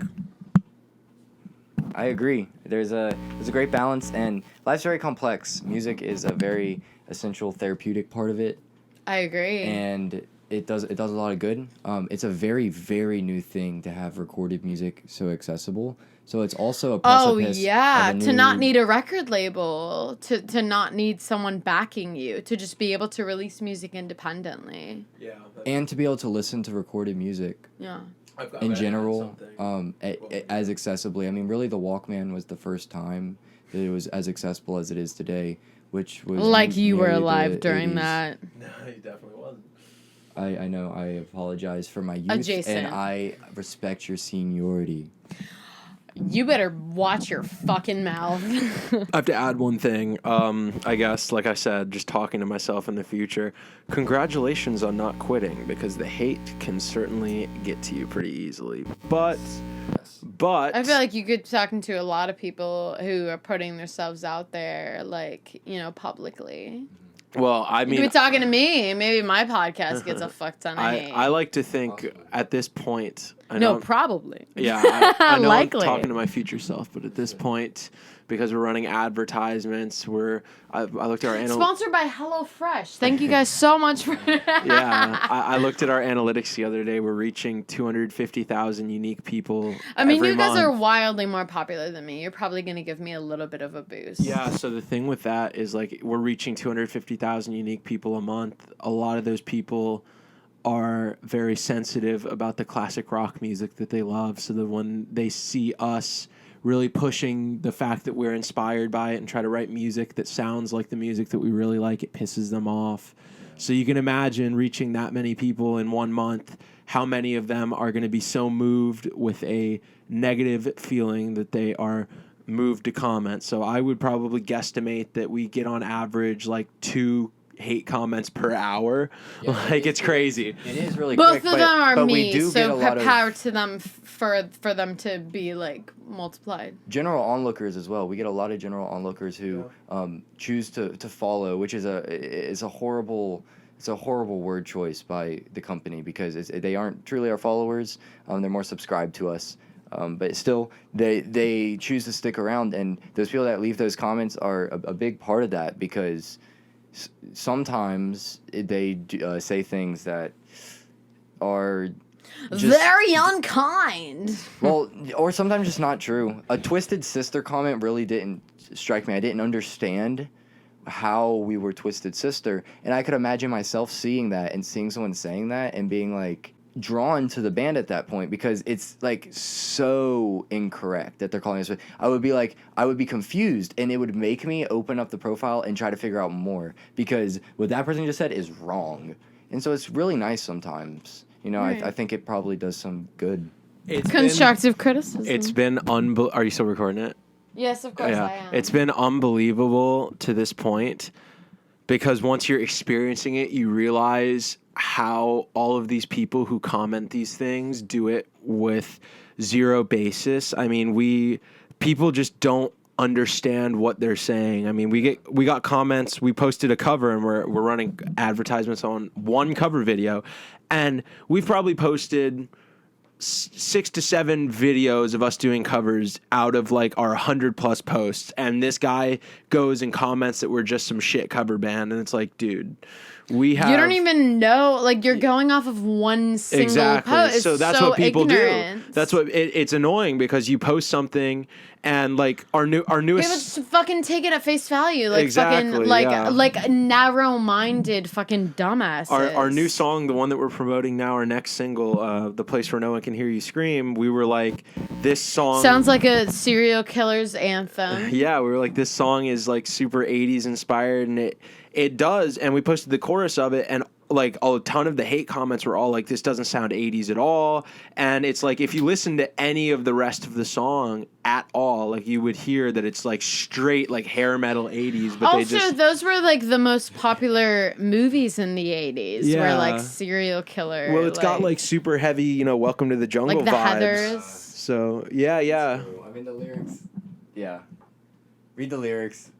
I agree. There's a great balance, and life's very complex. Music is a very essential therapeutic part of it, I agree. and it does a lot of good. It's a very, very new thing to have recorded music so accessible. So it's also a precipice. Oh yeah, of a to not new- need a record label, to not need someone backing you, to just be able to release music independently. Yeah. and to be able to listen to recorded music Yeah. in general, as accessibly. I mean, really, the Walkman was the first time that it was as accessible as it is today, which was Like you were nearly the alive during 80s. that. No, he definitely wasn't. I know. I apologize for my youth, Adjacent. and I respect your seniority. You better watch your fucking mouth. I have to add one thing. I guess, like I said, just talking to myself in the future, congratulations on not quitting, because the hate can certainly get to you pretty easily. But I feel like you could be talking to a lot of people who are putting themselves out there, like, publicly. well, I You mean, could be talking to me. Maybe my podcast gets a fuck ton of hate. I like to think at this point. I No, know, probably. Yeah, I know Likely. I'm talking to my future self, but at this point, because we're running advertisements, I looked at our Sponsored by HelloFresh. Thank you guys so much for yeah, I looked at our analytics the other day. We're reaching 250,000 unique people. I mean, every you guys month. are wildly more popular than me. You're probably going to give me a little bit of a boost. Yeah, so the thing with that is, like, we're reaching 250,000 unique people a month. A lot of those people are very sensitive about the classic rock music that they love. So that when they see us really pushing the fact that we're inspired by it and try to write music that sounds like the music that we really like, it pisses them off. So you can imagine reaching that many people in 1 month, how many of them are going to be so moved with a negative feeling that they are moved to comment. So I would probably guesstimate that we get on average like 2 hate comments per hour. Yeah, like, it's crazy. It is really Both quick, of them are but we me, do get a so lot of power to them for them to be, like, multiplied. general onlookers as well. We get a lot of general onlookers who choose to follow, which is a horrible word choice by the company, because they aren't truly our followers. They're more subscribed to us. But still, they choose to stick around, and those people that leave those comments are a big part of that, because sometimes they say things that are just, very unkind. well, or sometimes just not true. A Twisted Sister comment really didn't strike me. I didn't understand how we were Twisted Sister, and I could imagine myself seeing that and seeing someone saying that and being like drawn to the band at that point, because it's like so incorrect that they're calling us. I would be confused, and it would make me open up the profile and try to figure out more, because what that person just said is wrong. And so it's really nice sometimes. Right. I think it probably does some good. It's Constructive criticism. It's been Are you still recording it? Yes, of course I am. It's been unbelievable to this point because once you're experiencing it, you realize how all of these people who comment these things do it with zero basis. I mean, people just don't understand what they're saying. I mean, we got comments. We posted a cover and we're running advertisements on one cover video, and we've probably posted 6 to 7 videos of us doing covers out of like our 100+ posts, and this guy goes and comments that we're just some shit cover band, and it's like, dude, you don't even know, like, you're going off of one single post. So that's so what people ignorant. do. That's what it's annoying because you post something and like our People newest just fucking take it at face value, like Exactly, fucking like yeah. like narrow-minded fucking dumbasses. Our new song, the one that we're promoting now, our next single, The Place Where No One Can Hear You Scream, we were like, this song sounds like a serial killer's anthem. Yeah, we were like, this song is like super 80s inspired, and it does. And we posted the chorus of it, and like a ton of the hate comments were all like, this doesn't sound 80s at all. And it's like, if you listen to any of the rest of the song at all, like you would hear that it's like straight like hair metal 80s. But Also, those were like the most popular movies in the 80s. Yeah. Were like serial killer. Well, it's got like super heavy, Welcome to the Jungle like the vibes. Heathers. So yeah. I mean, the lyrics. Yeah. Read the lyrics.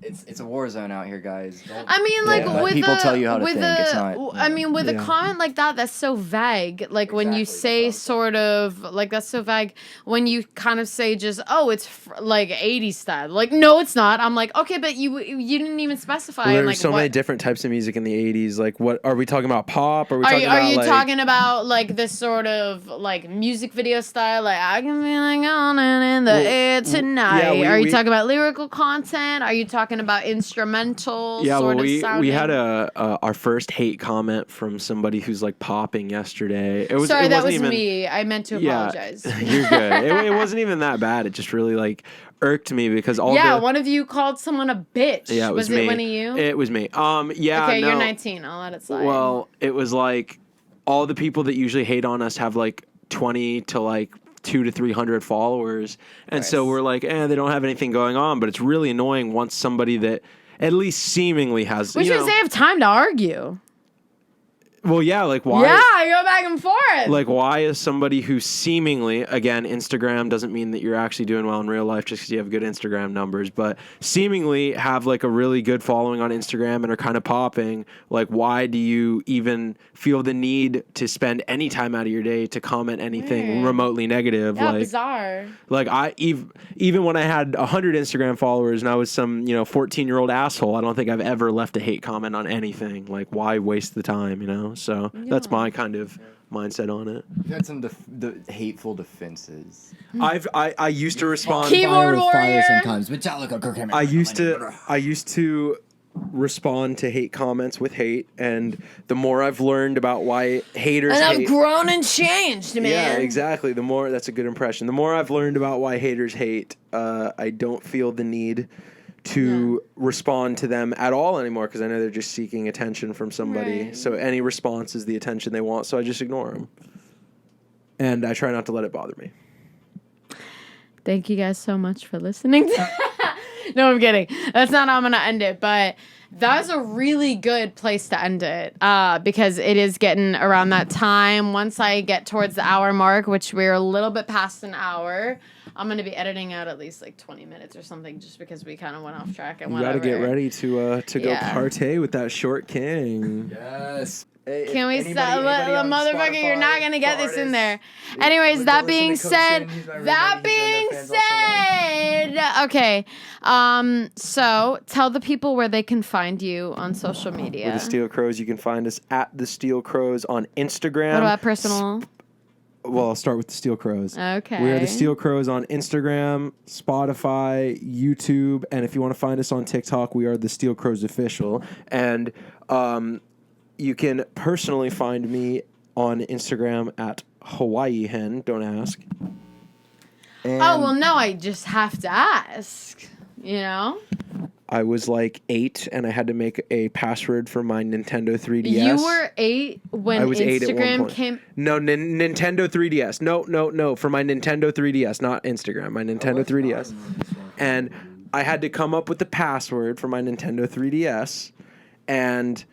It's a war zone out here, guys. I mean, like, Let with people tell you how to with think. It's not, I mean, with a Yeah. comment like that, that's so vague. Like, when you say sort of, like, that's so vague. When you kind of say just, oh, it's like 80s style. Like, no, it's not. I'm like, okay, but you didn't even specify. Well, and, there's like, so what, many different types of music in the 80s. Like, what are we talking about? Pop? Are we Are talking you, about are you like, talking about, like, this sort of, like, music video style? Like, I can be like on and in the air tonight. yeah, Are you we- talking about lyrical content? Are you talking about instrumental Yeah, sort well, of we sounding? had our first hate comment from somebody who's like popping yesterday. It was Sorry, it that wasn't was even, me. I meant to Yeah, apologize. you're good. It wasn't even that bad. It just really like irked me because all Yeah, the one of you called someone a bitch. yeah, it was me. it one of you? It was me. Yeah, okay, no. you're 19. I'll let it slide. Well, it was like all the people that usually hate on us have like 20 to like 200 to 300 followers, and so course. we're like, they don't have anything going on. But it's really annoying once somebody that at least seemingly has. which means they have time to argue. Well, yeah, like why? Yeah, I go back and forth. Like, why is somebody who seemingly, again, Instagram doesn't mean that you're actually doing well in real life just because you have good Instagram numbers, but seemingly have like a really good following on Instagram and are kind of popping. Like, why do you even feel the need to spend any time out of your day to comment anything remotely negative? yeah, like, bizarre. like even when I had 100 Instagram followers and I was some 14-year-old asshole, I don't think I've ever left a hate comment on anything. Like, why waste the time? So that's my kind of mindset on it. You've had some hateful defenses. I used to respond. Keyboard warrior. sometimes. Metallica, Kirk Hammett. I used to respond to hate comments with hate, and the more I've learned about why haters And I've hate, grown and changed, man. yeah, exactly. The more that's a good impression. The more I've learned about why haters hate, I don't feel the need to respond to them at all anymore because I know they're just seeking attention from somebody. Right. So any response is the attention they want. So I just ignore them, and I try not to let it bother me. Thank you guys so much for listening. No, I'm kidding. That's not how I'm going to end it. But that's a really good place to end it because it is getting around that time. Once I get towards the hour mark, which we're a little bit past an hour, I'm going to be editing out at least like 20 minutes or something just because we kind of went off track and You whatever. got to get ready to go Yeah. partay with that short king. Yes. Can we stop? The motherfucker, you're not going to get this in there. Anyways, With that the being listening coach said, in, he's my roommate, that he's being one of their fans also. said, okay. So tell the people where they can find you on social media. We're the Steel Crows. You can find us at the Steel Crows on Instagram. What about personal? Well, I'll start with the Steel Crows. Okay. We are the Steel Crows on Instagram, Spotify, YouTube, and if you want to find us on TikTok, we are the Steel Crows Official. And you can personally find me on Instagram at Hawaii Hen. Don't ask. Oh, well, no, I just have to ask, I was like 8 and I had to make a password for my Nintendo 3DS. You were 8 when I was 8 at one Instagram point. came. No, Nintendo 3DS. No. For my Nintendo 3DS, not Instagram. My Nintendo 3DS. And I had to come up with the password for my Nintendo 3DS. And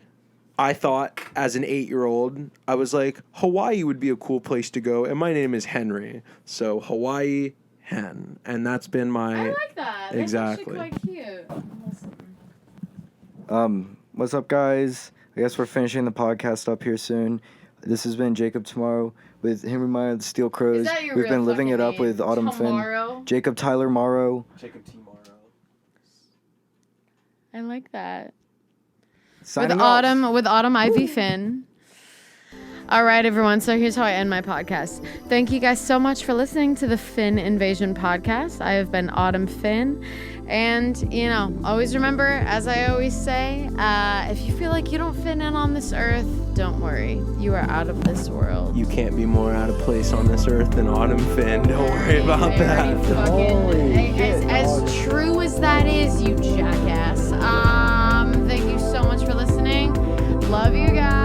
I thought, as an 8-year-old, I was like, Hawaii would be a cool place to go. And my name is Henry. So Hawaii Hen. And that's been my... I like that. That's Exactly. actually quite cute. What's up, guys? I guess we're finishing the podcast up here soon. This has been Jacob Tomorrow with Henry Meyer of the Steel Crows. Is that your We've real been living it fucking up with name? Autumn Finn, Tomorrow? Jacob Tyler Morrow. Jacob T. Morrow. I like that. Signing off. With Autumn Ivy Finn. All right, everyone. So here's how I end my podcast. Thank you guys so much for listening to the Finn Invasion podcast. I have been Autumn Finn. And, always remember, as I always say, if you feel like you don't fit in on this earth, don't worry. You are out of this world. You can't be more out of place on this earth than Autumn Finn. Don't worry about I already that. fucking- as true as that is, you jackass. Thank you so much for listening. Love you guys.